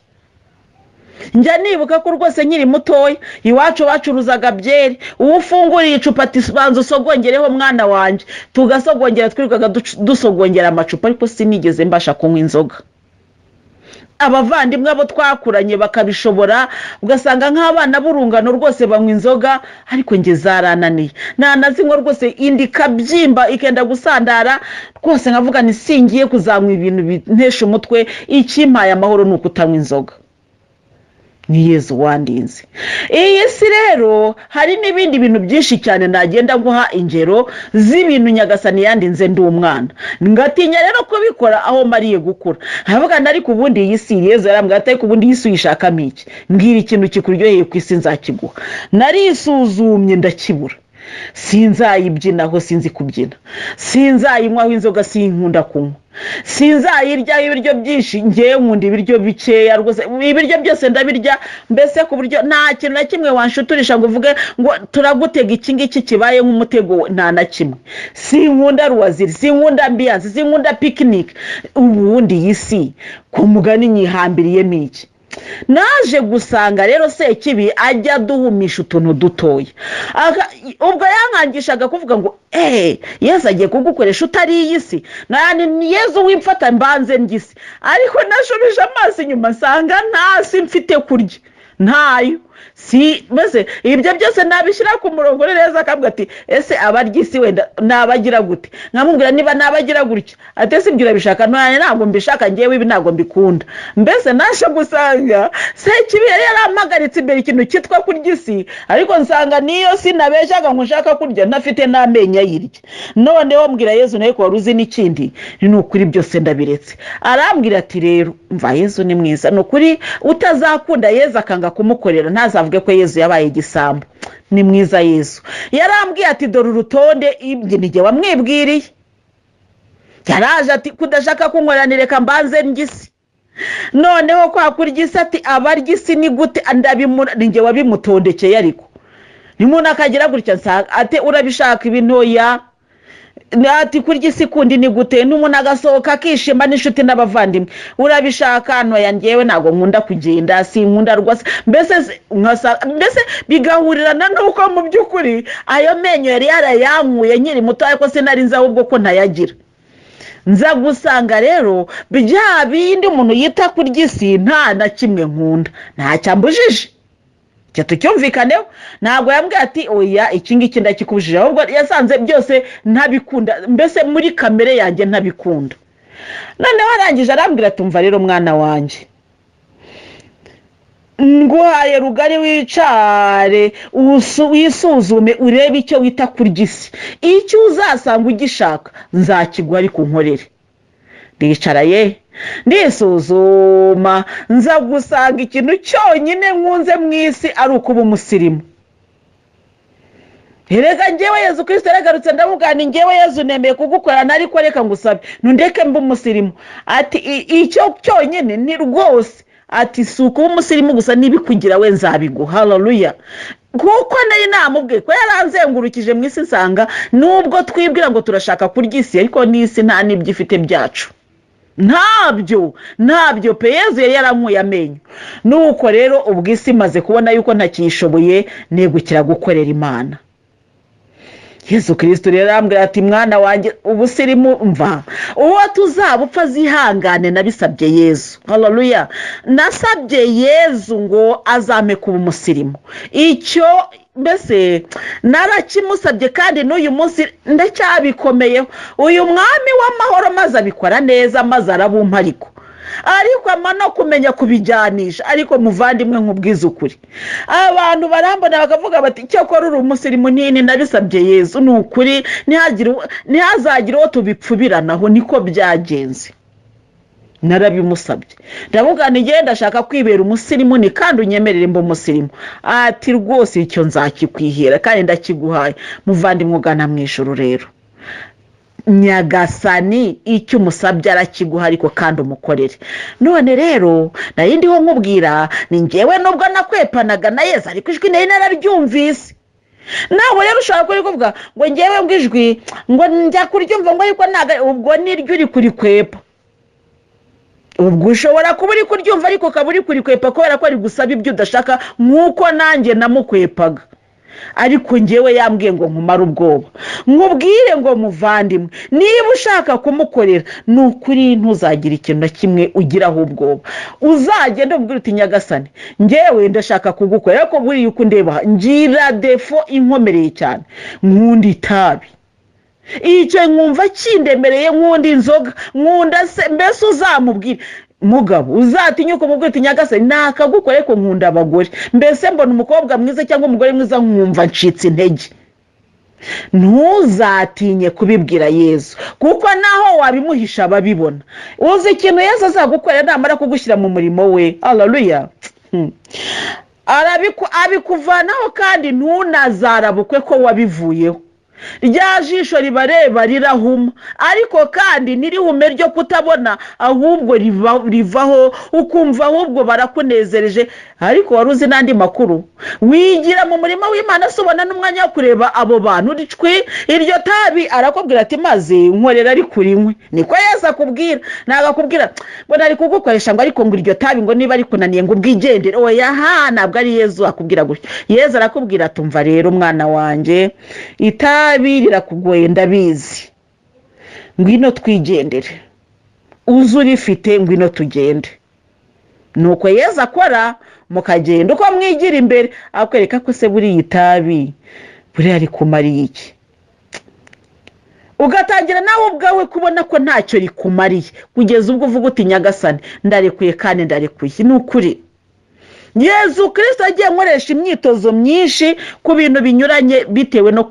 Njya nibuka ko rwose nkiri mutoya iwacu bacuruzaga byeri, uwo ufunguriye icupa ati banza usogongereho mwana wanjye, tugasogongera, twirukaga dusogongera amacupa, ariko sinigeze mbasha kunywa inzoga. Abavandimwe abo twakuranye bakabishobora, ugasanga nk'abana b'urungano rwose banywa inzoga, ariko nge zarananiye. Nanazinywa rwose indi kabyimba ikenda gusandara rwose, nkavuga ni singiye kuzanywa ibintu bintesha umutwe, ikimpaye amahoro ni ukutanywa inzoga. Ni Yezu wandinze. Iyi si rero hari n'ibindi bintu byinshi cyane nagenda nguha ingero z'ibintu nyagasani yandinze ndi umwana, ngatinya rero kubikora aho mariye gukura. Havuga nari kubundi iyi si Yezu yarambwira ati kubundi iyi si uyishakamo iki? Mbwira ikintu kikuryoheye ku isi nzakiguha. Nari isuzumye ndakibura, sinzayibyinaho, sinzi kubyina, sinzayinywaho inzoga, sinkunda kunywa, sinzayirya ibiryo byinshi, ngewe nkunda ibiryo bikeya rwose, ibiryo byose ndabirya, mbese ku buryo nta kintu na kimwe wanshuturisha ngo uvuge ngo turagutega iki ngiki kibaye nk'umutego, nta na kimwe. Sinkunda ruwaziri, sinkunda ambiyanse, sinkunda picnic. Ubundi iyi si ku mugani nyihambiriyemo iki? Naje gusanga rero Sekibi ajya duhumisha utuntu dutoya, ubwo yankangishaga kuvuga ngo Yesu agiye kugukoresha utari iyi si, ni Yesu wimfata mbanze ngisi. Ariko nashubije amaso inyuma nsanga nta si mfite kurya, ntayo. Mbese ibyo byose nabishyira ku murongo neza, akavuga ati ese abarya isi wenda nabagira gute? Nkamubwira niba nabagira gutya, ati ese ibyo urabishaka? Ntabwo mbishaka, ngewe ibi ntabwo mbikunda. Mbese nasho gusanga Sekibi yari yarampagaritse imbere ikintu cyitwa kurya isi, ariko nsanga niyo si nabeshyaga ngo nshaka kurya ntafite n'amenyo ayirya. Noneho mbwira Yesu nawe ko wari uzi n'ikindi, ni ukuri byose ndabiretse. Arambwira ati rero mva, Yesu ni mwiza, ni ukuri utazakunda Yesu akanga kumukorera ntazavuge ko Yesu yabaye igisambo. Ni mwiza Yesu. Yarambwiye ati dore urutonde, ibyo nige wamwibwiriye. Yaraje ati kudashaka kunkorana reka mbanze ngisi. Noneho kwa kurya isi ati abarya isi ni gute? Nige wabimutondekeye. Ariko nimuntu akagira gutya nsanga ati urabishaka ibintoya, ati kurya isi kundi ni gute? N'umuntu agasohoka akishima n'inshuti n'abavandimwe, urabishaka? Ntoya ngewe ntabwo nkunda kugenda, sinkunda rwose. Mbese bigahurirana nuko mu by'ukuri ayo menyo yari yarayankuye nkiri muto, ariko sinari nzi ahubwo ko ntayagira. Nza gusanga rero bya bindi umuntu yita kurya isi nta na kimwe nkunda, nta cyambujije. Cyo tucyumvikaneho. Ntabwo yambwiye ati oya iki ngiki ndakikubujije, ahubwo yasanze byose ntabikunda, mbese muri kamere yanjye ntabikunda. Noneho arangije arambwira ati umva rero mwana wanjye, nguhaye rugari wicare wisuzume urebe icyo wita kurya isi. Icyo uzasanga ugishaka nzakiguha, ariko unkorere. Ndicaraye ndisuzuma, nza gusanga ikintu cyonyine nkunze mu isi ari ukuba umusirimu. Erega ngewe Yesu Kristo yaragarutse ndamugana, ngewe Yesu nemeye kugukorana, ariko reka ngusabe ntundeke mbe umusirimu. Ati icyo cyonyine ni rwose, ati si ukuba umusirimu gusa, nibikugira we nzabiguha. Haleluya. Kuko nari namubwiye ko yaranzengurukije mu isi, nsanga nubwo twibwira ngo turashaka kurya isi, ariko n'isi nta n'ibyo ifite byacu. Ntabyo pe. Yesu yari yarankuye amenyo. Nuko rero ubwo isi maze kubona yuko ntakishoboye, negukira gukorera Imana. Yesu Kristo rero arambwira ati mwana wanjye ubusirimu mva, uwo tuzabupfa zihangane nabisabye Yesu. Haleluya. Nasabye Yesu ngo azame kuba umusirimu. Icyo mbese narakimusabye, kandi n'uyu munsi ndacyabikomeyeho. Uyu mwami w'amahoro maze abikora neza, maze arabumpa, ariko no kumenya kubijyanisha. Ariko muvandimwe nkubwiza ukuri, abantu barambona bakavuga bati cyakora uri umusirimu, nini nabisabye Yesu. Ni ukuri ntihazagire uwo tubipfubiranaho, niko byagenze. Narabimusabye ndavuga nige ndashaka kwibera umusirimu, ni kandi unyemerere mbo umusirimu. Ati rwose icyo nzakikwihera kandi ndakiguhaye. Muvandimwe ugana mu ijuru rero, Nyagasani icyo umusabye arakiguha, ariko kandi umukorere. None rero nayindiho nkubwira, ni ngewe nubwo nakwepanaga na Yesu, ariko ijwi nari nararyumvise. Nawe rero ushobora kuvuga ngo ngewe ngwijwi ngo njya kuryumva, ngo ariko ntago ubwo niryo uri kurikwepa. Ubwo ushobora kuba uri kuryumva, ariko ukaba uri kurikwepa kubera ko ari gusaba ibyo udashaka, nk'uko nanjye namukwepaga. Ariko ngewe yambwiye ngo nkumare ubwoba, nkubwire ngo muvandimwe, niba ushaka kumukorera ni ukuri ntuzagira ikintu na kimwe ugiraho ubwoba. Uzagenda ubwira uti Nyagasani ngewe ndashaka kugukorera, ariko buriya uko ndeba ngira defo inkomereye cyane. Nkunda itabi, icyo nkumva kindemereye, nkunda inzoga, nkunda se. Mbese uzamubwire mugabo uzatinyuka umubwira uti Nyagasani nakagukore ko nkunda abagore, mbese mbona umukobwa mwiza cyangwa umugore mwiza nkumva ncitse intege. Ntuzatinye kubibwira Yesu, kuko naho wabimuhisha babibona. Uzi ikintu Yesu azagukorera namara kugushyira mu murimo we. Haleluya. abikuvanaho kandi ntunazarabukwe ko wabivuyeho. Rya jisho ribareba rirahuma, ariko kandi nirihume ryo kutabona, ahubwo rivaho ukumva ahubwo barakunezereje. Ariko waruzi n'andi makuru, wigira mu murima w'Imana sobona n'umwanya wo kureba abo bantu ricwi iryo tabi, arakubwira ati maze nkorera ari kurinywe. Niko Yesu akubwira, nagakubwira ngo nari kugukoresha ngo ariko ngo iryo tabi ngo niba ari kunaniye ngo ubwigendere. Oya, ntabwo ari Yesu akubwira gutyo. Yesu arakubwira tumva rero mwana wanje, itabi rirakugoye ndabizi, ngwino twigendere, uzu urifite ngwino tugende. Nuko Yesu akora, mukagenda uko mwigira imbere, akwereka ko se buri itabi buri ari kumariye iki. Ugatangira nawe ubwawe kubona ko ntacyo rikumariye, kugeza ubwo uvuga uti Nyagasani ndarekuye kandi ndarekuye. Ni ukuri Yesu Kristo agiye nkoresha imyitozo myinshi ku bintu binyuranye bitewe no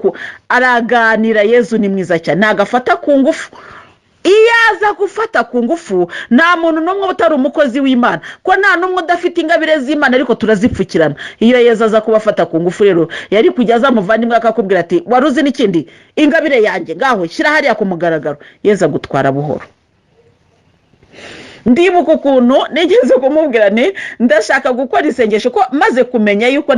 araganira. Yesu ni mwiza cyane, nagafata ku ngufu. Iyo aza gufata ku ngufu, nta muntu n'umwe utari umukozi w'Imana, ko nta n'umwe udafite ingabire z'Imana, ariko turazipfukirana. Iyo Yesu aza kubafata ku ngufu rero, yari kujya aza muvandimwe akakubwira ati waruzi n'ikindi, ingabire yanjye ngaho shyira hariya ku mugaragaro. Yesu agutwara buhoro. Ndibuka ukuntu nigeze kumubwira nti ndashaka gukora isengesho, ko maze kumenya yuko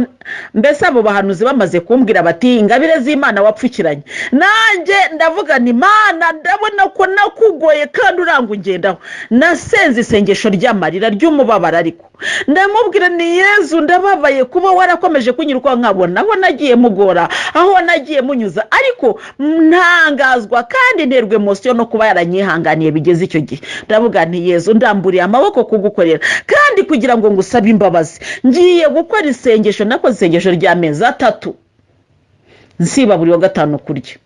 mbese abo bahanuzi bamaze kumbwira bati ingabire z'Imana wapfukiranye, nanjye ndavuga nti Mana ndabona ko nakugoye kandi urangungendaho. Nasenze isengesho ry'amarira ry'umubabaro, ariko ndamubwira ni Yesu ndababaye kuba warakomeje kunyiruka, nkabona aho nagiye mugora, aho nagiye munyuza, ariko ntangazwa kandi nterwe emotion no kuba yaranyihanganiye bigeze icyo gihe. Ndavuga nti Yesu ndamburiye amaboko kugukorera kandi kugira ngo ngusabe imbabazi. Ngiye gukora isengesho, nakoze isengesho ry'amezi 3 nsiba buri wa gatanu kurya.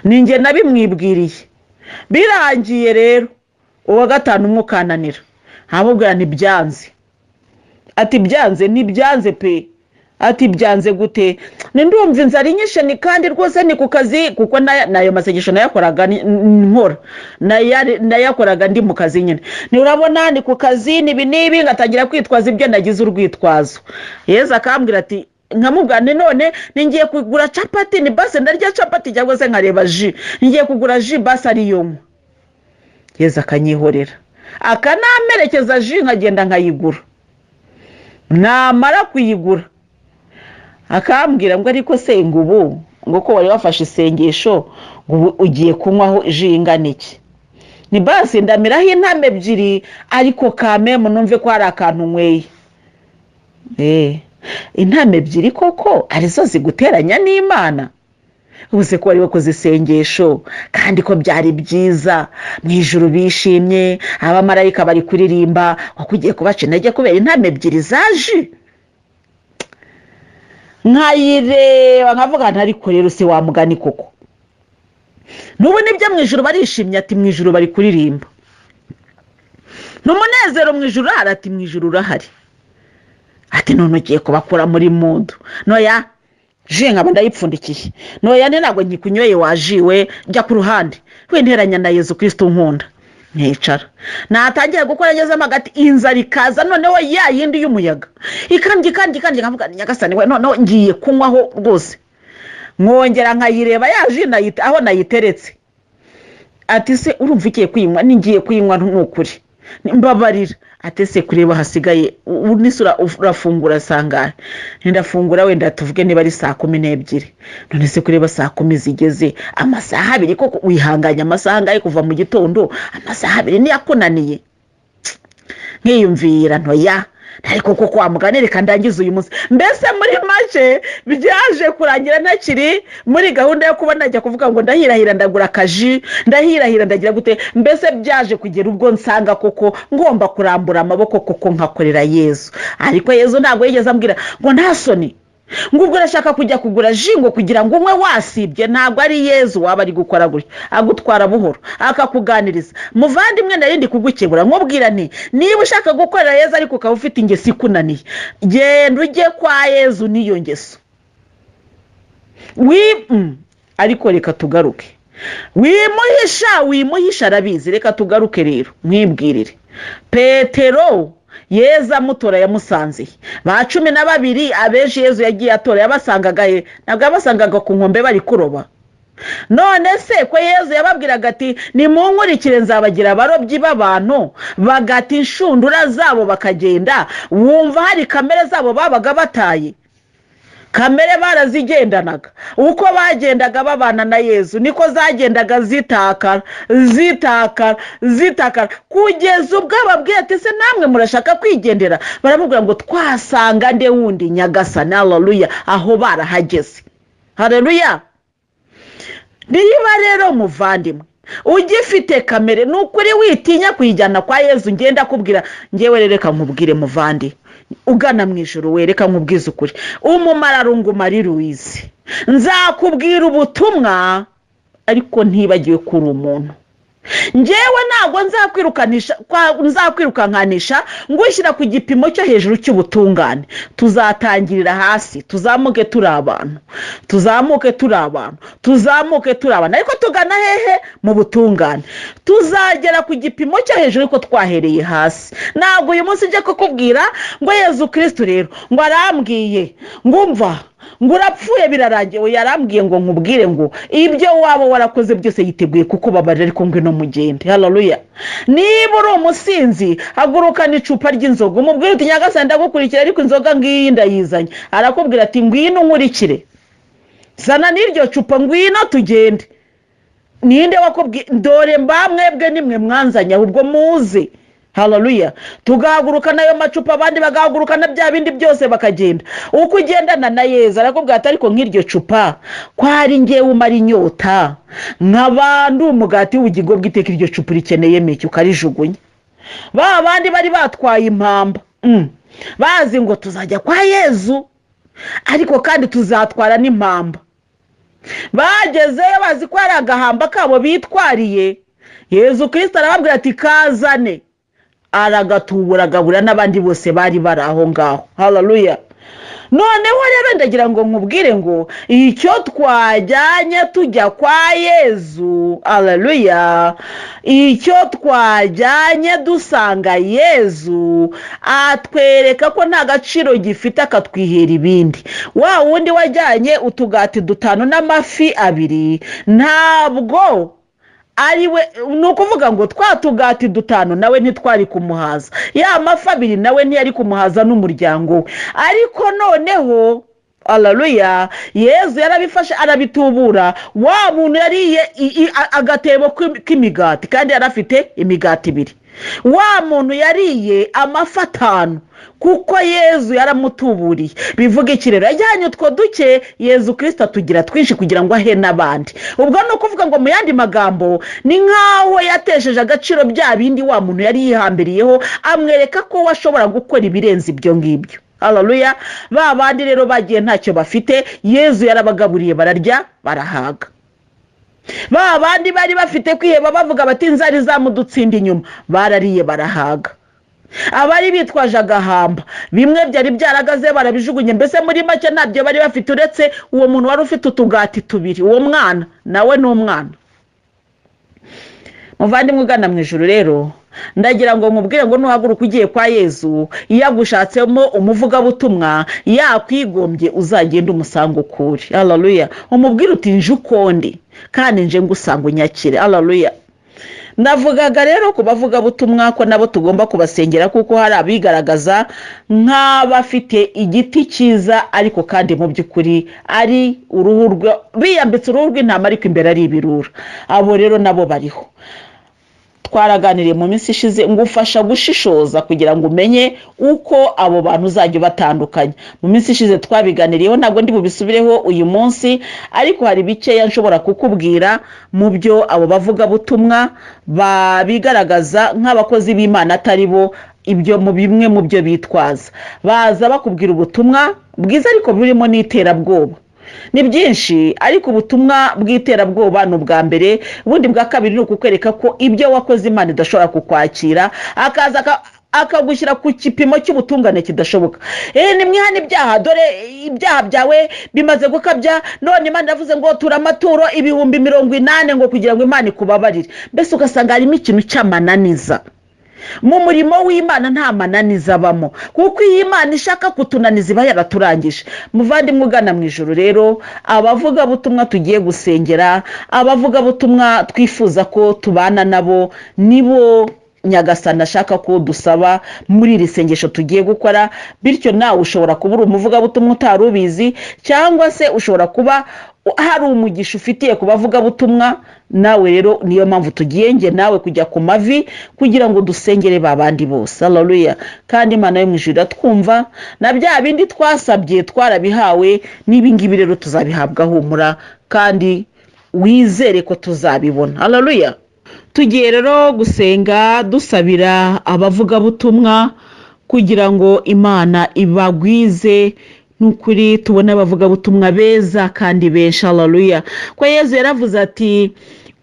Ninjye nabimwibwiriye, birangiye rero uwa gatanu umukananira, hamubwira nti byanze. Ati byanze ni byanze pe. Ati byanze gute? Ndumva inzara inyishe ni kandi rwose ni ku kazi, kuko nayo masengesho nayakoraga nkora, nayakoraga ndi mu kazi nyine. Ni urabona ni ku kazi nibi ngatangira kwitwaza ibyo nagize urwitwazo. Yesu akambwira ati nkamubwira none ningiye kugura capati, ni base ndarya capati cyangwa se nkareba ji, ngiye kugura ji base ariyo mu. Yesu akanyihorera, akanamerekeza ji nkagenda nkayigura. Namara kuyigura akambwira ngo ariko se ngubu ngo ko wari wafashe isengesho ngo ugiye kunywaho ji ingana iki. Ni basi ndamiraho intame 2, ariko kameme numve ko hari akantu nyweye. Intame 2 koko arizo ziguteranya n'Imana? Ubuze ko wari wakoze isengesho kandi ko byari byiza, mu ijuru bishimye, abamarayika bari kuririmba, wakugiye kubaca intege kubera intame 2 zaje. Nkayireba nkavuga nti ariko rero se wamugani koko, nubu nibyo mu ijuru barishimye. Ati mu ijuru bari kuririmba, n'umunezero mu ijuru hari. Ati mu ijuru urahari. Ati none ugiye kubakura muri mundu. Noya je nkaba ndayipfundikiye, noya ntabwo nyikunyoye wajiwe, jya ku ruhande wenteranya na Yesu Kristo nkunda. Nticara natangiye gukora ngeze amagati, inzara ikaza noneho ya yindi y'umuyaga ikambye kandi nkavuga Nyagasani we noneho ngiye kunywaho rwose. Mwongera nkayireba yaje nayita aho nayiteretse. Ati se urumva ikiye kwinywa? Ningiye kwinywa n'ukuri, mbabarira. Ati se kureba hasigaye unisura urafungura sangahe? Ndafungura wenda tuvuge niba ari 12:00. None se kureba 10:00 zigeze, amasaha 2 koko wihanganya amasaha ngaye kuva mu gitondo, amasaha 2 ni yakunaniye. Nkiyumvira ntoya, ariko koko wamuganire kandangiza uyu munsi. Mbese muri make byaje kurangira ntakiri muri gahunda yo kuba najya kuvuga ngo ndahirahira ndagura kaji, ndahirahira ndagira gute. Mbese byaje kugera ubwo nsanga koko ngomba kurambura amaboko koko nkakorera Yesu. Ariko Yesu ntabwo yigeze ambwira ngo nta soni, ngo ubwo urashaka kujya kugura ji ngo kugira ngo umwe wasibye. Ntabwo ari Yesu waba ari gukora gutyo, agutwara buhoro akakuganiriza. Muvandimwe narindi kugukebura nkubwira nti niba ushaka gukorera Yesu ariko ukaba ufite ingesi ikunaniye, genda ujye kwa Yesu niyo ngeso. Ariko reka tugaruke, wimuhisha arabizi. Reka tugaruke rero mwibwirire. Petero Yezu amutora yamusanze ba 12 abenshi Yezu yagiye atora yabasangaga he? Ntabwo yabasangaga ku nkombe bari kuroba. None se ko Yezu yababwiraga ati nimunkurikire nzabagira abarobyi b'abantu, bagata inshundura zabo bakagenda, wumva hari kamere zabo babaga bataye? Kamere barazigendanaga. Uko bagendaga babana na Yezu niko zagendaga zitakara kugeza ubwo ababwiye ati se namwe murashaka kwigendera? Baramubwira ngo twasanga nde wundi Nyagasani. Haleluya. Aho barahageze. Haleluya. Niba rero muvandimwe ugifite kamere nukuri witinya kuyijyana kwa Yezu, ngenda kubwira ngewe reka nkubwire muvandi ugana mu ijuru, wereka nkubwiza ukuri. Umumararungu Louise, nzakubwira ubutumwa ariko ntibagiwe kuri umuntu. Ngewe ntago nzakwirukankanisha ngushyira ku gipimo cyo hejuru cy'ubutungane. Tuzatangirira hasi, tuzamuke turi abantu, ariko tugana hehe? Mu butungane. Tuzagera ku gipimo cyo hejuru ariko twahereye hasi. Ntabwo uyu munsi nje kukubwira ngo Yezu Kristo rero ngo arambwiye ngumva ngo urapfuye birarangiye. Yarambwiye ngo nkubwire ngo ibyo waba warakoze byose yiteguye kukubabarira, ariko ngwino mugende. Haleluya. Niba uri umusinzi hagurukana icupa ry'inzoga, umubwire uti Nyagasani ndagukurikira ariko inzoga ngiyi ndayizanye. Arakubwira ati ngwino unkurikire, zana n'iryo cupa ngwino tugende. Ninde wakubwiye? Dore mwebwe nimwe mwanzanya ahubwo muze. Haleluya. Tugahagurukana ayo macupa, abandi bagahagurukana bya bindi byose bakagenda. Uko ugendana na Yezu arakubwira ati ariko nk'iryo cupa kwari ngewe umara inyota, nk'abandi umugati w'ubugingo bw'iteka, iryo cupa rikeneye meke ukarijugunya. Ba bandi bari batwaye impamba bazi ngo tuzajya kwa Yezu ariko kandi tuzatwara n'impamba. Bagezeyo bazi ko ari agahamba kabo bitwariye. Yezu Kristo arababwira ati kazane, aragatubura agabura n'abandi bose bari bari aho ngaho. Haleluya. Noneho rero ndagira ngo nkubwire ngo icyo twajyanye tujya kwa Yezu, haleluya, icyo twajyanye dusanga Yezu atwereka ko nta gaciro gifite, akatwihera ibindi. Wa wundi wajyanye utugati 5 n'amafi 2 ntabwo ariwe, nukuvuga ngo twatugati 5 nawe ntitwari kumuhaza, ya mafi 2 nawe ntiyari kumuhaza n'umuryango we. Ariko noneho haleluya, Yezu yarabifashe arabitubura. Wa muntu yariye agatebo k'imigati kandi yarafite imigati 2. Wa muntu yariye amafi 5 kuko Yezu yaramutuburiye. Bivuga iki rero? Yajyanye utwo duke, Yezu Kristo atugira twinshi kugira ngo ahe n'abandi. Ubwo no kuvuga ngo mu yandi magambo ni nkaho yatesheje agaciro bya bindi wa muntu yari yihambiriyeho, amwereka ko washobora gukora ibirenze ibyo ngibyo. Haleluya. Ba bandi rero bagiye ntacyo bafite, Yezu yarabagaburiye bararya barahaga. Ba bandi bari bafite kwiheba bavuga bati inzari zamudutsinda inyuma, barariye barahaga. Abari bitwaje agahamba bimwe byari byaragaze barabijugunye. Mbese muri make ntabyo bari bafite uretse uwo muntu wari ufite utugati 2. Uwo mwana nawe ni umwana. Muvandimwe ugana mu ijuru rero ndagira ngo nkubwire ngo nuhaguruka ugiye kwa Yezu, yagushatsemo umuvugabutumwa yakwigombye, uzagenda umusanga ukuri. Haleluya. Umubwire uti nje ukondi kandi nje ngusanga unyakire. Haleluya. Navugaga rero ku bavugabutumwa ko nabo tugomba kubasengera, kuko hari abigaragaza nk'abafite igiti cyiza ariko kandi mu by'ukuri ari biyambitse uruhu rw'intama ariko imbere ari ibirura. Abo rero nabo bariho. Twaraganiriye mu minsi ishize ngufasha gushishoza kugira ngo umenye uko abo bantu uzajya batandukanya. Mu minsi ishize twabiganiriyeho, ntabwo ndi bubisubireho uyu munsi, ariko hari bikeya nshobora kukubwira mu byo abo bavugabutumwa bigaragaza nk'abakozi b'Imana atari bo, ibyo mu bimwe mu byo bitwaza. Baza bakubwira ubutumwa bwiza ariko burimo n'iterabwoba. Ni byinshi, ariko ubutumwa bw'iterabwoba ni ubwa mbere. Ubundi bwa kabiri ni ukukwereka ko ibyo wakoze Imana idashobora kukwakira, akaza akagushyira ku kipimo cy'ubutungane kidashoboka. Ni mwihana ibyaha, dore ibyaha byawe bimaze gukabya, none Imana yavuze ngo tura amaturo 80,000 ngo kugira ngo Imana ikubabarire. Mbese ugasanga harimo ikintu cy'amananiza. mu murimo w'Imana nta mananiza abamo, kuko iyi Imana ishaka kutunaniza iba yaraturangije. Muvandimwe ugana mu ijuru rero, abavugabutumwa tugiye gusengera, abavugabutumwa twifuza ko tubana nabo, nibo Nyagasani ashaka ko dusaba muri iri sengesho tugiye gukora. Bityo nawe ushobora kuba uri umuvugabutumwa utari ubizi, cyangwa se ushobora kuba hari umugisha ufitiye ku bavugabutumwa. Nawe rero niyo mpamvu tugiye nge nawe kujya ku mavi kugira ngo dusengere babandi bose. Haleluya. Kandi Imana yo mu ijuru iratwumva, na bya bindi twasabye twarabihawe, n'ibingibi rero tuzabihabwa humura, kandi wizere ko tuzabibona. Haleluya. Tugiye rero gusenga dusabira abavugabutumwa kugira ngo Imana ibagwize, nukuri tubone abavugabutumwa beza kandi benshi. Haleluya. Kwa Yesu yaravuze ati,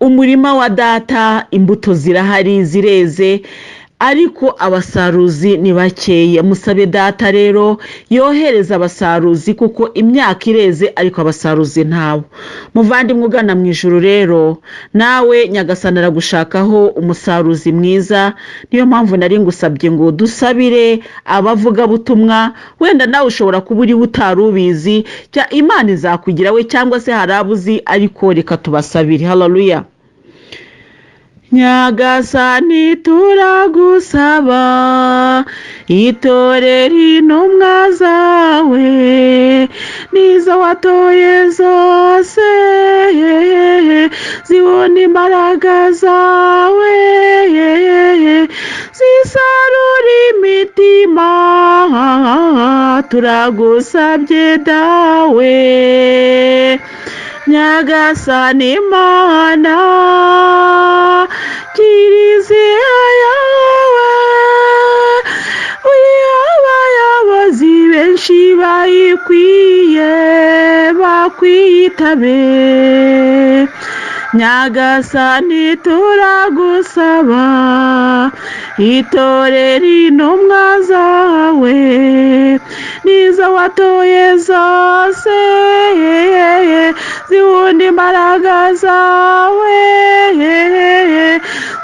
umurima wa data imbuto zirahari zireze, ariko abasaruzi ni bakeya. Musabe data rero yohereza abasaruzi, kuko imyaka ireze ariko abasaruzi ntabo. Muvandimwe ugana mu ijuru rero, nawe Nyagasani aragushakaho umusaruzi mwiza. Niyo mpamvu nari ngusabye ngo dusabire abavugabutumwa. Wenda nawe ushobora kuba uri utari ubizi, Imana izakugira we, cyangwa se hari abuzi, ariko reka tubasabire. Haleluya. Nyagasani turagusaba, itorero intumwa zawe nizo watoye zose, zibona imbaraga zawe, zisarura imitima. Turagusabye dawe Nyagasani Mana, Kiliziya yawe abayobozi benshi bayikwiye, bakwitabe. Nyagasani turagusaba, itorero intumwa zawe nizo watoye zose, zibona imbaraga zawe,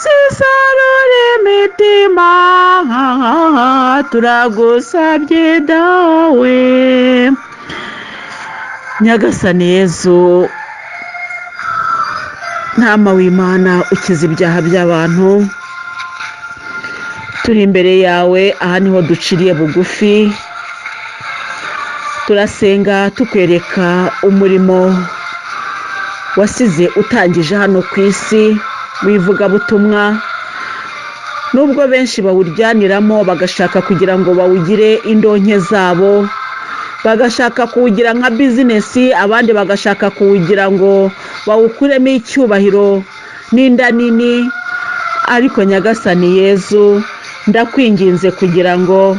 zisarura imitima. Turagusabye dawe Nyagasani Yezu, ntama w'Imana ukiza ibyaha by'abantu, turi imbere yawe. Aha niho duciriye bugufi, turasenga tukwereka umurimo wasize utangije hano ku isi w'ivugabutumwa. Nubwo benshi bawuryaniramo bagashaka kugira ngo bawugire indonke zabo, bagashaka kuwugira nka bizinesi, abandi bagashaka kuwugira ngo bawukuremo icyubahiro n'inda nini. Ariko Nyagasani Yezu, ndakwinginze kugira ngo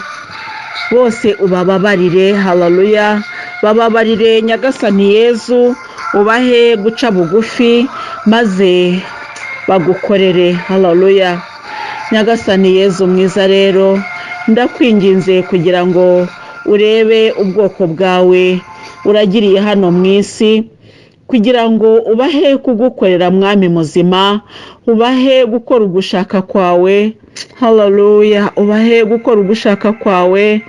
bose ubababarire. Haleluya. Bababarire Nyagasani Yezu, ubahe guca bugufi maze bagukorere. Haleluya. Nyagasani Yezu mwiza rero, ndakwinginze kugira ngo urebe ubwoko bwawe uragiriye hano mu isi, kugira ngo ubahe kugukorera mwami muzima, ubahe gukora ugushaka kwawe. Haleluya. Ubahe gukora ugushaka kwawe.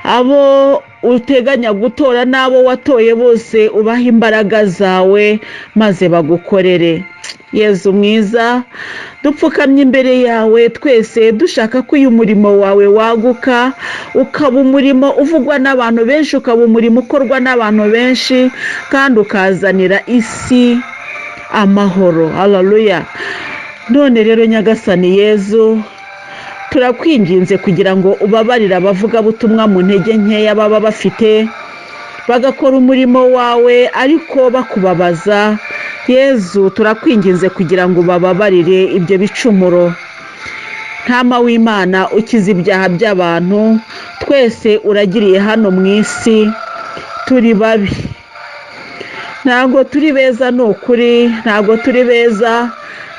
Abo uteganya gutora n'abo watoye bose ubahe imbaraga zawe maze bagukorere. Yezu mwiza, dupfukamye imbere yawe twese dushaka ko uyu murimo wawe waguka, ukaba umurimo uvugwa n'abantu benshi, ukaba umurimo ukorwa n'abantu benshi, kandi ukazanira isi amahoro. Haleluya. None rero Nyagasani Yezu, turakwinginze kugira ngo ubabarire abavugabutumwa mu ntege nkeya baba bafite, bagakora umurimo wawe ariko bakubabaza. Yezu, turakwinginze kugira ngo bababarire ibyo bicumuro. Ntama w'Imana ukiza ibyaha by'abantu, twese uragiriye hano mu isi turi babi, ntabwo turi beza. Ni ukuri ntabwo turi beza,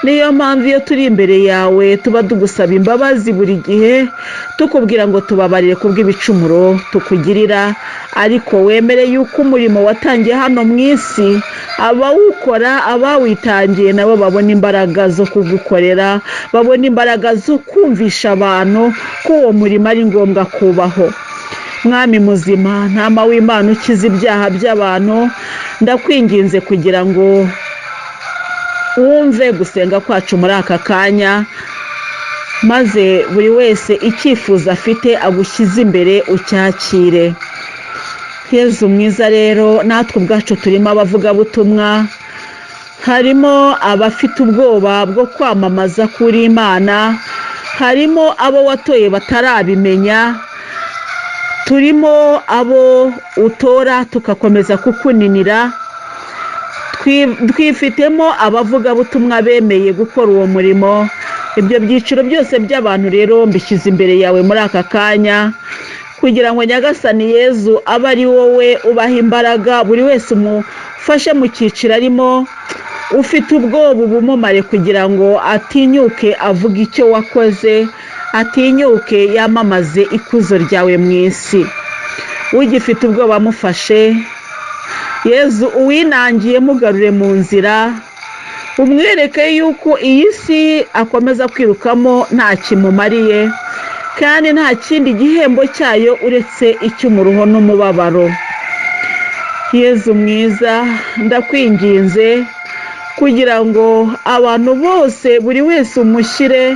niyo mpamvu iyo turi imbere yawe tuba tugusaba imbabazi buri gihe tukubwira ngo tubabarire kubw'ibicumuro tukugirira, ariko wemere yuko umurimo watangiye hano mu isi abawukora abawitangiye nabo babona imbaraga zo kugukorera, babona imbaraga zo kumvisha abantu ko uwo murimo ari ngombwa kubaho. Mwami muzima, ntama w'Imana ukiza ibyaha by'abantu, ndakwinginze kugira ngo wumve gusenga kwacu muri aka kanya, maze buri wese icyifuzo afite agushyize imbere ucyakire. Yezu mwiza rero, natwe ubwacu turimo abavugabutumwa, harimo abafite ubwoba bwo kwamamaza kuri Imana, harimo abo watoye batarabimenya, turimo abo utora tugakomeza kukuninira, twifitemo abavugabutumwa bemeye gukora uwo murimo. Ibyo byiciro byose by'abantu rero mbishyize imbere yawe muri aka kanya, kugira ngo Nyagasani Yezu abe ari wowe ubaha imbaraga, buri wese umufashe mu cyiciro arimo, ufite ubwoba ubumumare kugira ngo atinyuke avuga icyo wakoze, atinyuke yamamaze ikuzo ryawe mu isi. Ugifite ubwoba mufashe Yezu, uwinangiye mugarure mu nzira, umwereke yuko iyi si akomeza kwirukamo nta kimumariye, kandi nta kindi gihembo cyayo uretse icy'umuruho n'umubabaro. Yezu mwiza, ndakwinginze kugira ngo abantu bose buri wese umushyire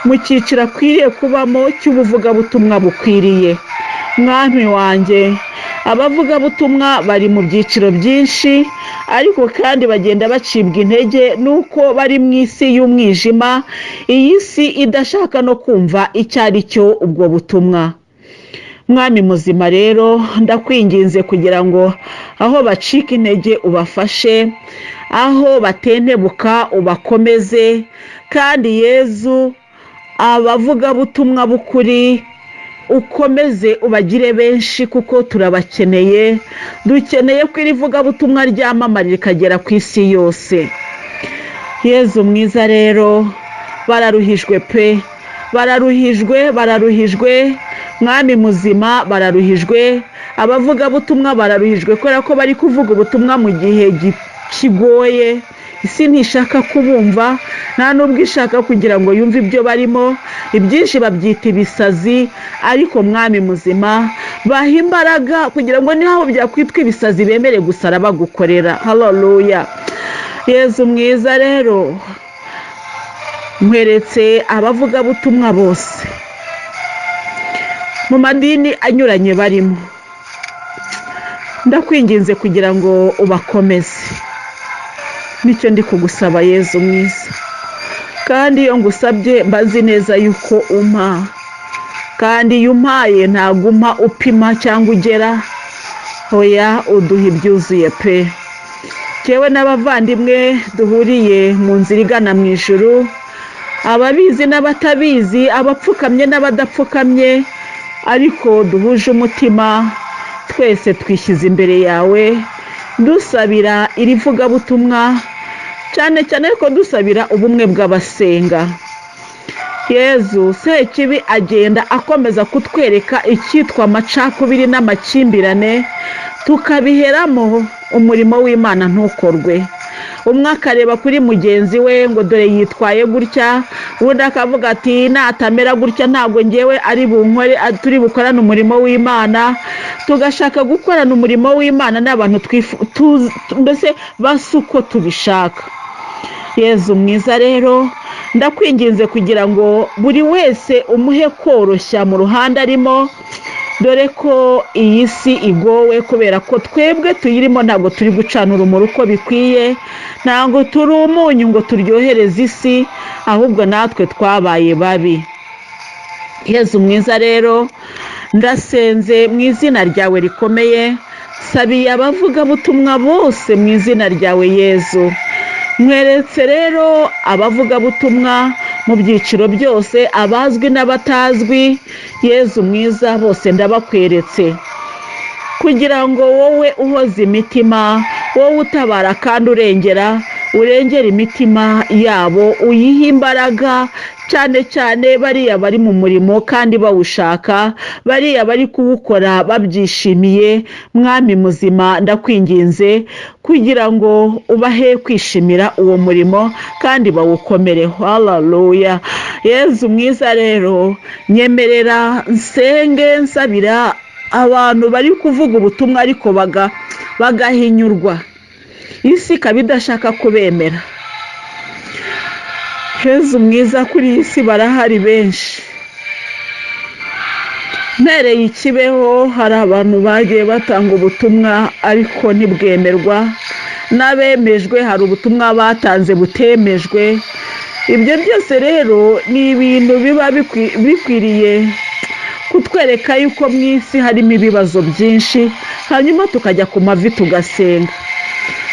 mu cyiciro akwiriye kubamo cy'ubuvugabutumwa bukwiriye. Mwami wanjye, abavugabutumwa bari mu byiciro byinshi, ariko kandi bagenda bacibwa intege nuko bari mu isi y'umwijima, iyi si idashaka no kumva icyo ari cyo ubwo butumwa. Mwami muzima rero, ndakwinginze kugira ngo aho bacika intege ubafashe, aho batentebuka ubakomeze, kandi Yezu abavugabutumwa b'ukuri ukomeze ubagire benshi, kuko turabakeneye, dukeneye ko iri vugabutumwa ryamamara rikagera ku isi yose. Yezu mwiza rero, bararuhijwe pe, bararuhijwe, Mwami muzima, bararuhijwe, abavugabutumwa bararuhijwe kubera ko bari kuvuga ubutumwa mu gihe kigoye. Isi ntishaka kubumva, nta nubwo ishaka kugira ngo yumve ibyo barimo, ibyinshi babyita ibisazi, ariko Mwami muzima, baha imbaraga kugira ngo niho byakwitwa ibisazi bemere gusara bagukorera. Haleluya. Yezu mwiza rero, nkweretse abavugabutumwa bose mu madini anyuranye barimo, ndakwinginze kugira ngo ubakomeze. Nicyo ndi kugusaba Yezu mwiza, kandi iyo ngusabye mbazi neza yuko umpa, kandi iyo umpaye ntabwo umpa upima cyangwa ugera, oya uduha ibyuzuye pe. Jewe n'abavandimwe duhuriye mu nzira igana mu ijuru, ababizi n'abatabizi, abapfukamye n'abadapfukamye, ariko duhuje umutima, twese twishyize imbere yawe dusabira iri vugabutumwa, cyane cyane ko dusabira ubumwe bw'Abasenga. Yezu, Sekibi agenda akomeza kutwereka icyitwa amacakubiri n'amakimbirane, tukabiheramo, umurimo w'Imana ntukorwe. Umwe akareba kuri mugenzi we ngo dore yitwaye gutya, undi akavuga ati natamera gutya ntabwo ngewe ari bunkore, turi bukorane umurimo w'Imana, tugashaka gukorana umurimo w'Imana n'abantu mbese basi uko tubishaka. Yezu mwiza rero, ndakwinginze kugira ngo buri wese umuhe koroshya mu ruhande arimo, dore ko iyi si igowe kubera ko twebwe tuyirimo ntabwo turi gucana urumuri uko bikwiye, ntabwo turi umunyu ngo turyohereze isi, ahubwo natwe twabaye babi. Yezu mwiza rero, ndasenze mu izina ryawe rikomeye, sabiye abavugabutumwa bose mu izina ryawe Yezu. Mweretse rero abavugabutumwa mu byiciro byose, abazwi n'abatazwi, Yezu mwiza, bose ndabakweretse kugira ngo wowe uhoze imitima, wowe utabara kandi urengera, urengera imitima yabo, uyihe imbaraga, cyane cyane bariya bari mu murimo kandi bawushaka, bariya bari kuwukora babyishimiye. Mwami muzima, ndakwinginze kugira ngo ubahe kwishimira uwo murimo kandi bawukomereho. Haleluya. Yezu mwiza rero, nyemerera nsenge nsabira abantu bari kuvuga ubutumwa ariko bagahinyurwa, isi ikaba idashaka kubemera. Yezu mwiza, kuri iyi si barahari benshi. Mpereye Kibeho hari abantu bagiye batanga ubutumwa ariko ntibwemerwa, n'abemejwe hari ubutumwa batanze butemejwe. Ibyo byose rero ni ibintu biba bikwiriye kutwereka yuko mu isi harimo ibibazo byinshi, hanyuma tukajya ku mavi tugasenga.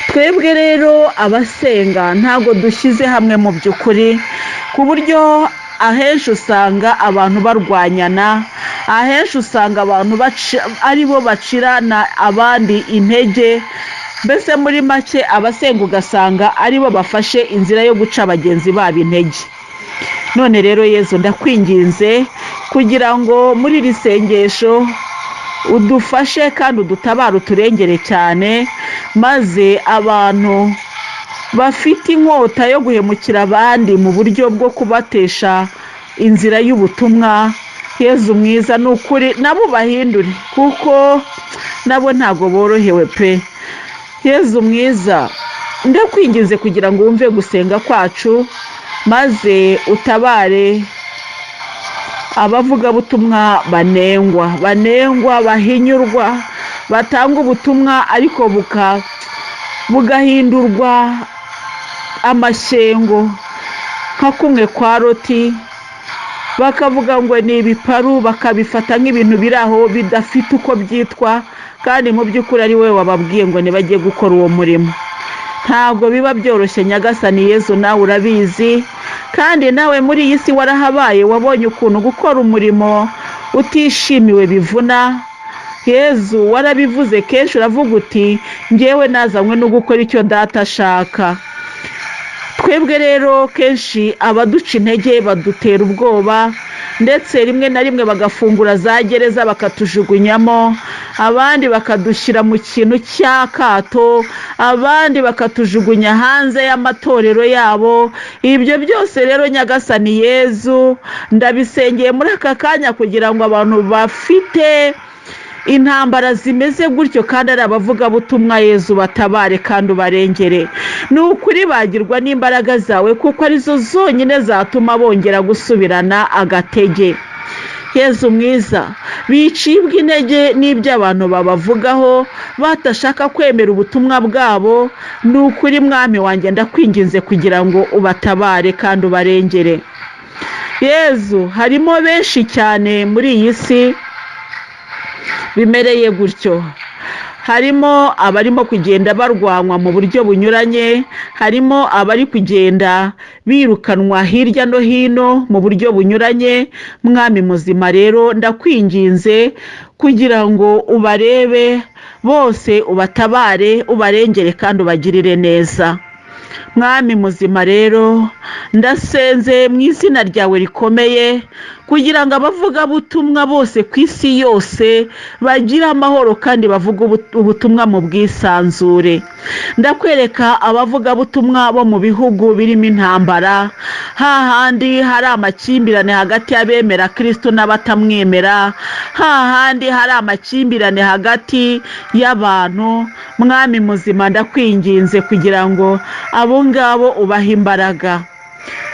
Twebwe rero abasenga ntabwo dushyize hamwe mu by'ukuri, ku buryo ahenshi usanga abantu barwanyana, ahenshi usanga abantu ari bo bacirana abandi intege. Mbese muri make abasenga ugasanga ari bo bafashe inzira yo guca bagenzi babo intege. None rero Yezu, ndakwinginze kugira ngo muri iri sengesho udufashe kandi udutabare, uturengere cyane, maze abantu bafite inkota yo guhemukira abandi mu buryo bwo kubatesha inzira y'ubutumwa, Yezu mwiza, ni ukuri nabo bahindure, kuko nabo ntago borohewe pe. Yezu mwiza, ndakwinginze kugira ngo wumve gusenga kwacu, maze utabare abavugabutumwa banengwa, bahinyurwa, batanga ubutumwa ariko bugahindurwa amashyengo nka kumwe kwa Loti, bakavuga ngo ni ibiparu, bakabifata nk'ibintu biri aho bidafite uko byitwa, kandi mu by'ukuri ari we wababwiye ngo ntibajye gukora uwo murimo. Ntabwo biba byoroshye Nyagasani Yezu, nawe urabizi, kandi nawe muri iyi si warahabaye, wabonye ukuntu gukora umurimo utishimiwe bivuna. Yezu warabivuze kenshi, uravuga uti njyewe nazanywe no gukora icyo Data ashaka. Twebwe rero kenshi abaduca intege badutera ubwoba, ndetse rimwe na rimwe bagafungura za gereza bakatujugunyamo, abandi bakadushyira mu kintu cy'akato, abandi bakatujugunya hanze y'amatorero yabo. Ibyo byose rero Nyagasani Yezu, ndabisengeye muri aka kanya kugira ngo abantu bafite intambara zimeze gutyo kandi ari abavugabutumwa, Yezu batabare kandi ubarengere. Ni ukuri bagirwa n'imbaraga zawe, kuko arizo zonyine zatuma bongera gusubirana agatege. Yezu mwiza, bicibwa intege n'ibyo abantu babavugaho batashaka kwemera ubutumwa bwabo. Ni ukuri Mwami wanjye, ndakwinginze kugira ngo ubatabare kandi ubarengere. Yezu, harimo benshi cyane muri iyi si bimereye gutyo. Harimo abarimo kugenda barwanwa mu buryo bunyuranye, harimo abari kugenda birukanwa hirya no hino mu buryo bunyuranye. Mwami muzima rero, ndakwinginze kugira ngo ubarebe bose, ubatabare, ubarengere kandi ubagirire neza. Mwami muzima rero, ndasenze mu izina ryawe rikomeye kugira ngo abavugabutumwa bose ku isi yose bagire amahoro kandi bavuga ubutumwa mu bwisanzure. Ndakwereka abavugabutumwa bo mu bihugu birimo intambara, hahandi hari amakimbirane hagati y'abemera Kristo n'abatamwemera, hahandi hari amakimbirane hagati y'abantu. Mwami muzima, ndakwinginze kugira ngo abo ngabo ubahe imbaraga.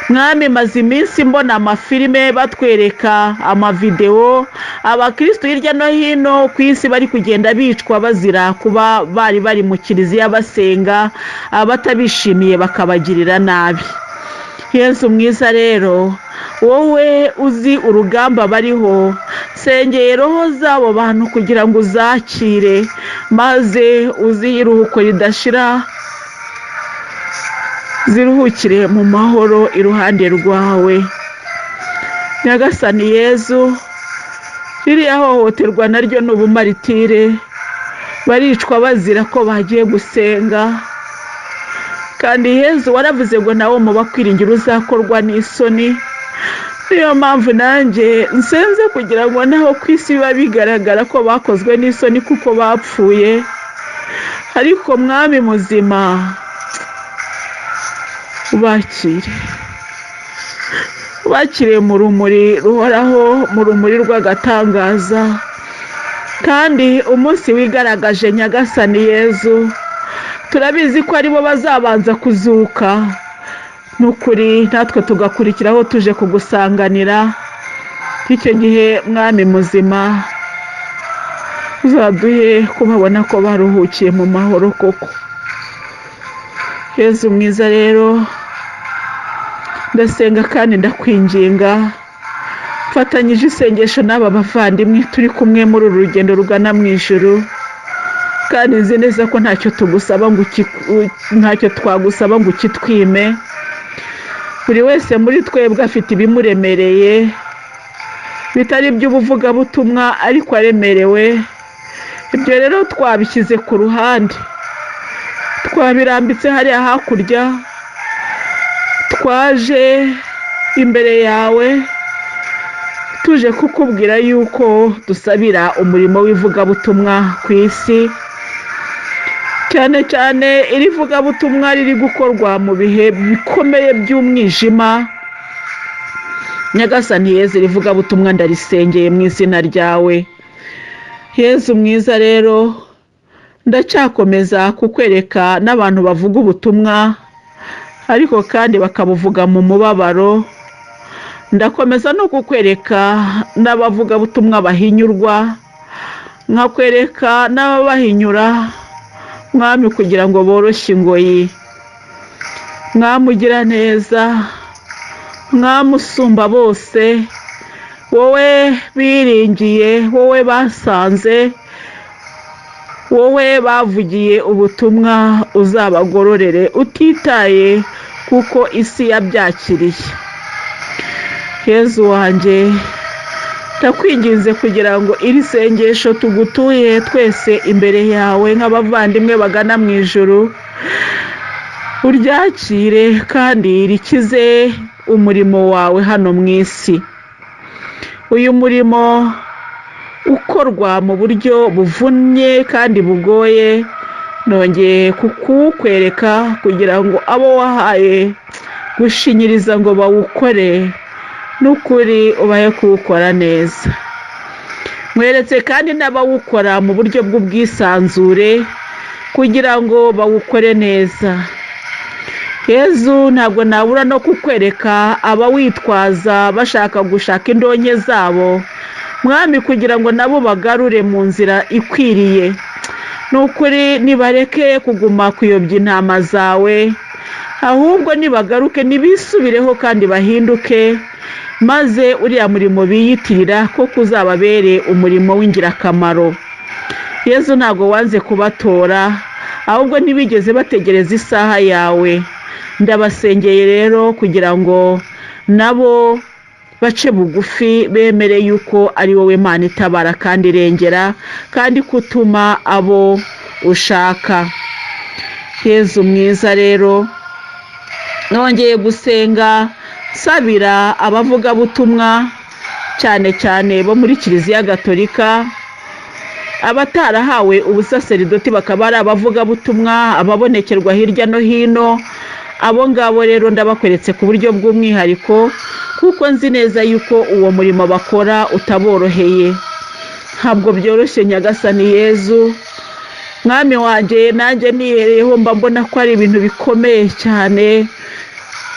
Mwami, maze iminsi mbona amafilime batwereka amavideo, abakristo hirya no hino ku isi bari kugenda bicwa bazira kuba bari mu kiliziya basenga, abatabishimiye bakabagirira nabi. Yesu mwiza rero, wowe uzi urugamba bariho, sengeye roho z'abo bantu kugira ngo uzakire, maze uzi iruhuko ridashira, ziruhukire mu mahoro iruhande rwawe. Nyagasani Yezu, ririya hohoterwa naryo ni ubumaritire, baricwa bazira ko bagiye gusenga. kandi Yezu waravuze ngo nawo mu bakwiringira uzakorwa n'isoni. Niyo mpamvu nanjye nsenze kugira ngo naho ku isi biba bigaragara ko bakozwe n'isoni kuko bapfuye, ariko mwami muzima ubakire mu rumuri ruhoraho, mu rumuri rw'agatangaza. Kandi umunsi wigaragaje Nyagasani Yezu, turabizi ko aribo bazabanza kuzuka. Nukuri natwe tugakurikiraho tuje kugusanganira. Icyo gihe mwami muzima uzaduhe kubabona ko baruhukiye mu mahoro koko. Yezu mwiza rero, ndasenga kandi ndakwinginga, mfatanyije isengesho n'aba bavandimwe turi kumwe muri uru rugendo rugana mu ijuru, kandi nzi neza ko ntacyo twagusaba ngo ukitwime. Buri wese muri twebwe afite ibimuremereye bitari iby'ubuvugabutumwa ariko aremerewe. Ibyo rero twabishyize ku ruhande, twabirambitse hariya hakurya. Twaje imbere yawe tuje kukubwira yuko dusabira umurimo w'ivugabutumwa ku isi, cyane cyane iri vugabutumwa riri gukorwa mu bihe bikomeye by'umwijima. Nyagasani Yezu, iri vugabutumwa ndarisengeye mu izina ryawe. Yezu mwiza rero, ndacyakomeza kukwereka n'abantu bavuga ubutumwa ariko kandi bakabuvuga mu mubabaro. Ndakomeza no kukwereka n'abavugabutumwa bahinyurwa, nkakwereka n'ababahinyura mwami kugira ngo boroshye ingoyi. Mwami ugira neza, mwami usumba bose, wowe biringiye, wowe basanze, wowe bavugiye ubutumwa, uzabagororere utitaye kuko isi yabyakiriye. Yezu wanjye, ndakwinginze kugira ngo iri sengesho tugutuye twese imbere yawe nk'abavandimwe bagana mu ijuru, uryakire kandi rikize umurimo wawe hano mu isi. Uyu murimo ukorwa mu buryo buvunnye kandi bugoye, nongeye kukwereka kugira ngo abo wahaye gushinyiriza ngo bawukore n'ukuri ubaye kuwukora neza. Mweretse kandi n'abawukora mu buryo bw'ubwisanzure kugira ngo bawukore neza. Yezu, ntabwo nabura no kukwereka abawitwaza bashaka gushaka indonke zabo, mwami kugira ngo nabo bagarure mu nzira ikwiriye. Nukuri nibareke kuguma kuyobya intama zawe, ahubwo nibagaruke nibisubireho kandi bahinduke, maze uriya murimo biyitirira ko kuzababere umurimo w'ingirakamaro. Yezu, ntabwo wanze kubatora, ahubwo ntibigeze bategereza isaha yawe. Ndabasengeye rero kugira ngo nabo bace bugufi, bemere yuko ari wowe Mana itabara kandi irengera, kandi kutuma abo ushaka. Yezu mwiza rero, nongeye gusenga sabira abavugabutumwa cyane cyane bo muri Kiliziya Gatolika, abatarahawe ubusaseridoti bakaba ari abavugabutumwa, ababonekerwa hirya no hino. Abo ngabo rero ndabakweretse ku buryo bw'umwihariko, kuko nzi neza yuko uwo murimo bakora utaboroheye. Ntabwo byoroshye Nyagasani Yezu, mwami wanjye, nanjye nihereyeho mba mbona ko ari ibintu bikomeye cyane,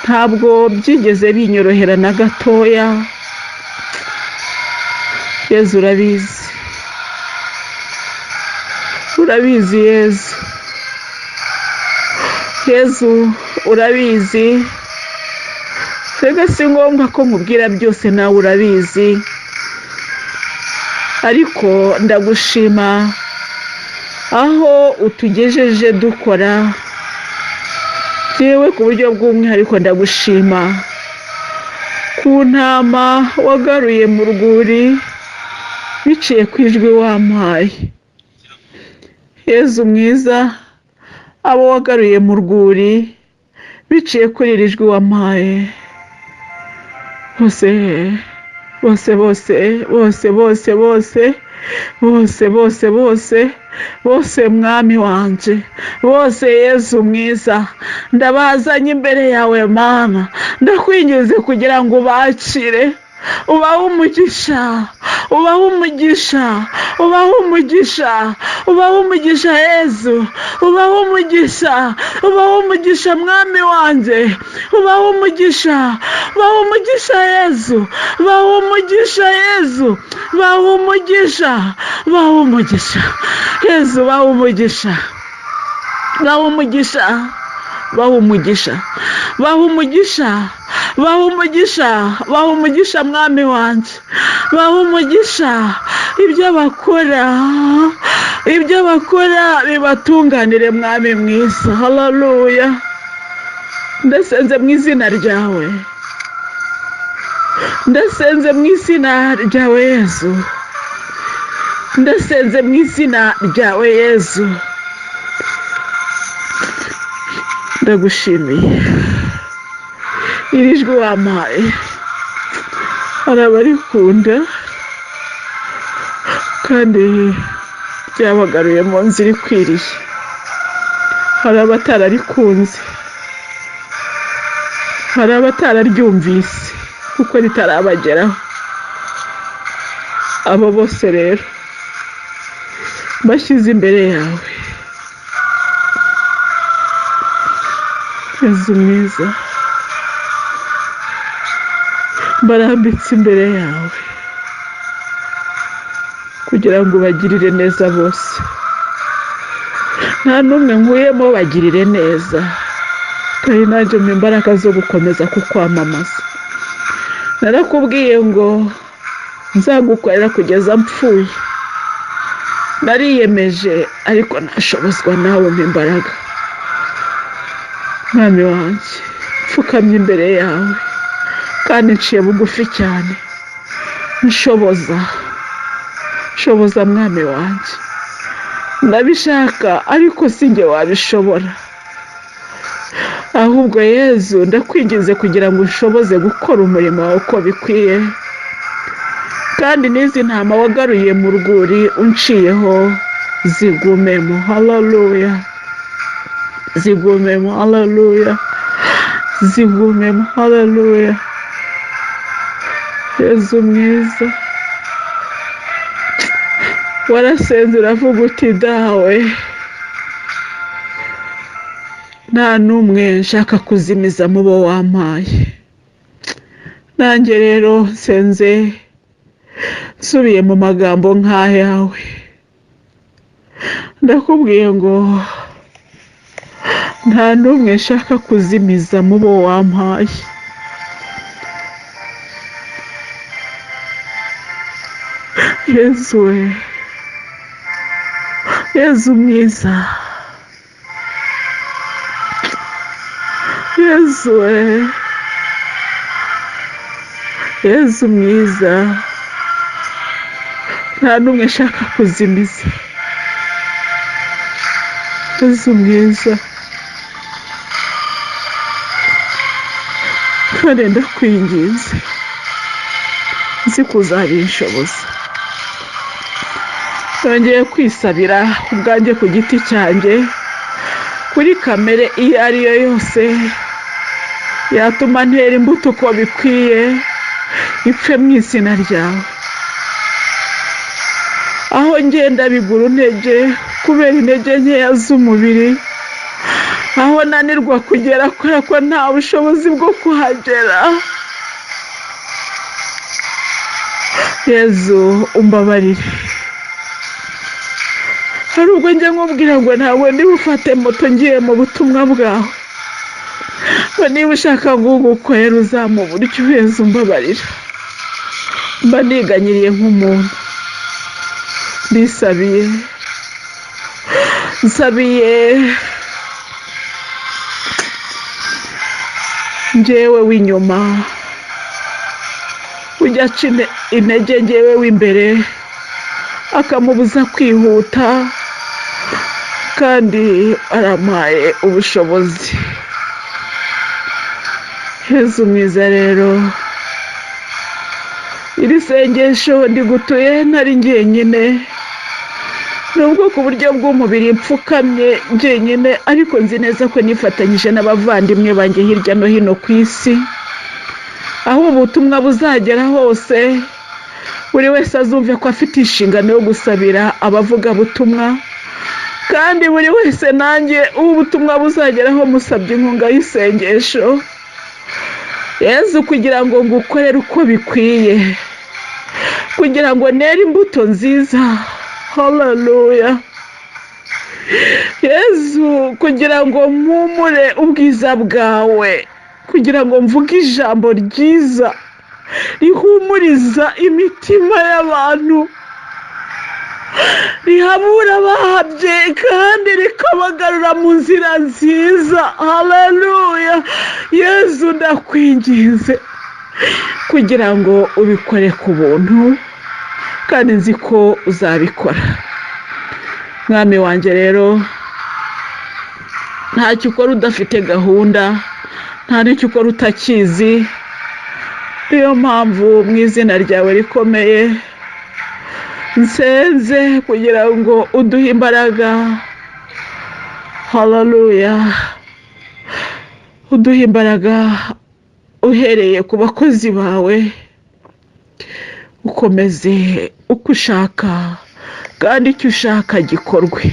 ntabwo byigeze binyorohera na gatoya. Yezu urabizi Yezu. Yezu urabizi, rega si ngombwa ko nkubwira byose, nawe urabizi. Ariko ndagushima aho utugejeje dukora, yewe ku buryo bw'umwihariko ndagushima ku ntama wagaruye mu rwuri biciye ku ijwi wampaye. Yezu mwiza, abo wagaruye mu rwuri biciye kuri iri jwi wampaye. bose bose bose bose bose bose bose bose bose bose mwami wanje, bose Yesu mwiza, ndabazanye imbere yawe Mana, ndakwingize kugira ngo ubakire, ubahe umugisha, ubahe umugisha, ubahe umugisha, ubahe umugisha Yesu, ubahe umugisha, ubahe umugisha mwami wanje, ubahe umugisha, ubahe umugisha Yesu, ubahe umugisha Yesu, ubahe umugisha, ubahe umugisha Yesu, ubahe umugisha, ubahe umugisha, ubahe umugisha, ubahe umugisha, baha umugisha, baha umugisha mwami wanje, baha umugisha, ibyo bakora bibatunganire mwami mwiza. Haleluya. Ndasenze mu izina ryawe, ndasenze mu izina ryawe Yesu, ndasenze mu izina ryawe Yesu, ndagushimiye iri jwi wampaye. Hari abarikunda kandi ryabagaruye mu nzira ikwiriye, hari abatararikunze, hari abatararyumvise kuko ritarabageraho. Abo bose rero bashyize imbere yawe Yesu mwiza, barambitse imbere yawe kugira ngo bagirire neza bose, nta n'umwe nkuyemo, bagirire neza kandi nanjye mu imbaraga zo gukomeza kukwamamaza. Narakubwiye ngo nzagukorera kugeza mpfuye, nariyemeje ariko ntashobozwa nawe mu imbaraga. Mwami wanjye, mfukamye imbere yawe kandi nciye bugufi cyane, nshoboza mwami wanjye, ndabishaka ariko sinjye wabishobora, ahubwo Yesu ndakwingize kugira ngo ushoboze gukora umurimo wawe uko bikwiye, kandi n'izi ntama wagaruye mu rwuri unciyeho zigumemo. Haleluya, zigumemo. Haleluya, zigumemo. Haleluya. Yesu mwiza, warasenze uravuga uti dawe, nta n'umwe nshaka kuzimiza mu bo wampaye. Nanjye rero nsenze nsubiye mu magambo nk'ayawe, ndakubwiye ngo nta n'umwe nshaka kuzimiza mu bo wampaye. Yesu we, Yesu mwiza, Yesu we, Yesu mwiza, nta n'umwe nshaka kuzimiza. Yesu mwiza, kandi ndakwinginze, nzi kuzabinshoboza. Nongeye kwisabira ubwanjye ku giti cyanjye, kuri kamere iyo ari yo yose yatuma ntera imbuto uko bikwiye, ipfe mu izina ryawe. Aho ngenda bigura intege kubera intege nkeya z'umubiri, aho nanirwa kugera kubera ko nta bushobozi bwo kuhagera, Yesu umbabarire. Hari ubwo njya nkubwira ngo ntabwo niba ufate moto ngiye mu butumwa bwawe, ngo niba ushaka gukorera uzamu buryo, Yesu umbabarira. Mba niganyiriye nk'umuntu, ndisabiye, nsabiye njyewe w'inyuma, ujya aca intege njyewe w'imbere, akamubuza kwihuta, kandi arampaye ubushobozi. Yesu mwiza rero, iri sengesho ndigutuye ntari njyenyine, nubwo ku buryo bw'umubiri mpfukamye njyenyine, ariko nzi neza ko nifatanyije n'abavandimwe banjye hirya no hino ku isi, aho ubutumwa buzagera hose buri wese azumve ko afite inshingano yo gusabira abavugabutumwa, kandi buri wese nanjye ubu butumwa buzageraho musabye inkunga y'isengesho Yesu, kugira ngo ngukorere uko bikwiye, kugira ngo nere imbuto nziza. Haleluya. Yesu, kugira ngo mpumure ubwiza bwawe, kugira ngo mvuge ijambo ryiza rihumuriza imitima y'abantu, rihabura abahabye kandi rikabagarura mu nzira nziza. Haleluya. Yesu, ndakwinginze kugira ngo ubikore ku buntu, kandi nzi ko uzabikora. Mwami wanjye rero, ntacyo ukora udafite gahunda, nta n'icyo ukora utakizi. Niyo mpamvu mu izina ryawe rikomeye nsenze kugira ngo uduhe imbaraga. Haleluya. Uduhe imbaraga uhereye ku bakozi bawe, ukomeze uko ushaka kandi icyo ushaka gikorwe.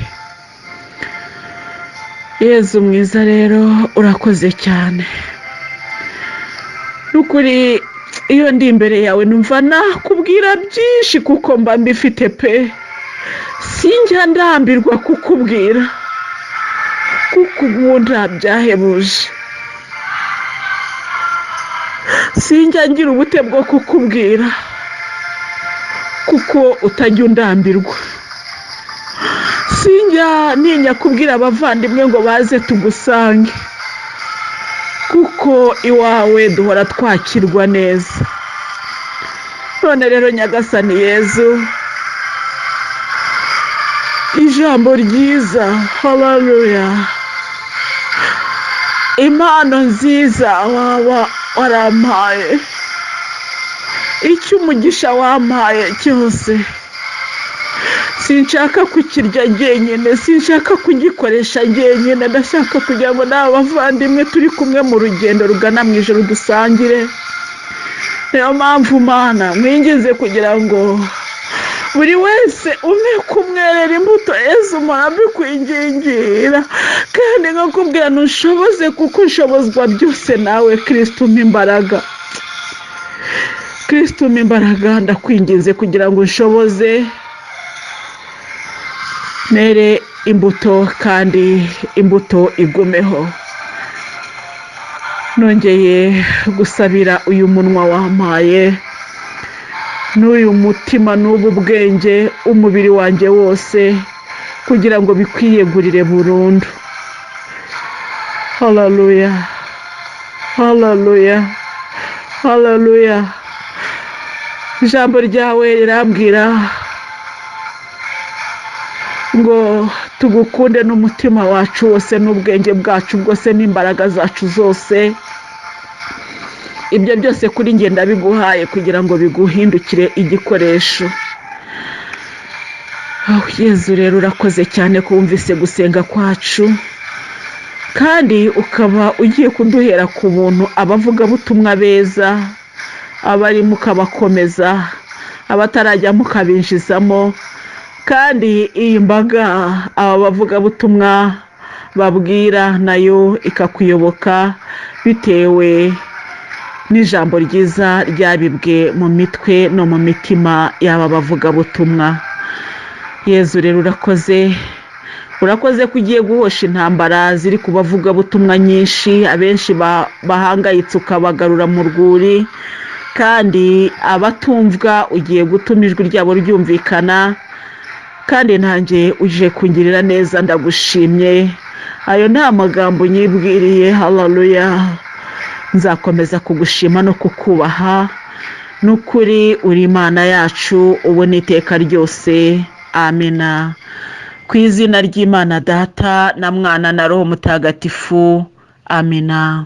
Yesu mwiza rero, urakoze cyane. Nukuri iyo ndi imbere yawe numva nakubwira byinshi, kuko mba mbifite pe. Sinjya ndambirwa kukubwira, kuko unkunda byahebuje. Sinjya ngira ubute bwo kukubwira, kuko utajya undambirwa. Sinjya ntinya kubwira abavandimwe ngo baze tugusange, kuko iwawe duhora twakirwa neza. None rero Nyagasani Yesu, ijambo ryiza, haleluya, impano nziza waba warampaye, icyo umugisha wampaye cyose, sinshaka kukirya njyenyine, sinshaka kugikoresha njyenyine, ndashaka kugira ngo n'abavandimwe turi kumwe mu rugendo rugana mu ijoro dusangire. Niyo mpamvu Mana mwinginze kugira ngo buri wese umwe kumwerera imbuto. Yesu, mpora mbikwingingira, kandi nkakubwira ntushoboze, kuko ushobozwa byose nawe. Kristo umpa imbaraga, Kristo umpa imbaraga, ndakwinginze kugira ngo unshoboze nere imbuto, kandi imbuto igumeho. Nongeye gusabira uyu munwa wampaye, n'uyu mutima n'ubu bwenge, umubiri wanjye wose, kugira ngo bikwiyegurire burundu. Haleluya, haleluya, haleluya. Ijambo ryawe rirambwira ngo tugukunde n'umutima wacu wose, n'ubwenge bwacu bwose, n'imbaraga zacu zose. Ibyo byose kuri njye ndabiguhaye kugira ngo biguhindukire igikoresho. Yesu rero, urakoze cyane ko wumvise gusenga kwacu, kandi ukaba ugiye kuduhera ku buntu abavugabutumwa beza, abari mukabakomeza, abatarajya mukabinjizamo, kandi iyi mbaga aba bavugabutumwa babwira nayo ikakuyoboka, bitewe n'ijambo ryiza ryabibwe mu mitwe no mu mitima y'aba bavugabutumwa. Yesu rero, urakoze ko ugiye guhosha intambara ziri ku bavugabutumwa nyinshi, abenshi bahangayitse ukabagarura mu rwuri, kandi abatumvwa ugiye gutuma ijwi ryabo ryumvikana. Kandi nanjye uje kungirira neza, ndagushimye. Ayo nta magambo nyibwiriye. Haleluya. Nzakomeza kugushima no kukubaha, n'ukuri uri Imana yacu ubu n'iteka ryose. Amina. Ku izina ry'Imana Data na Mwana na Roho Mutagatifu. Amina.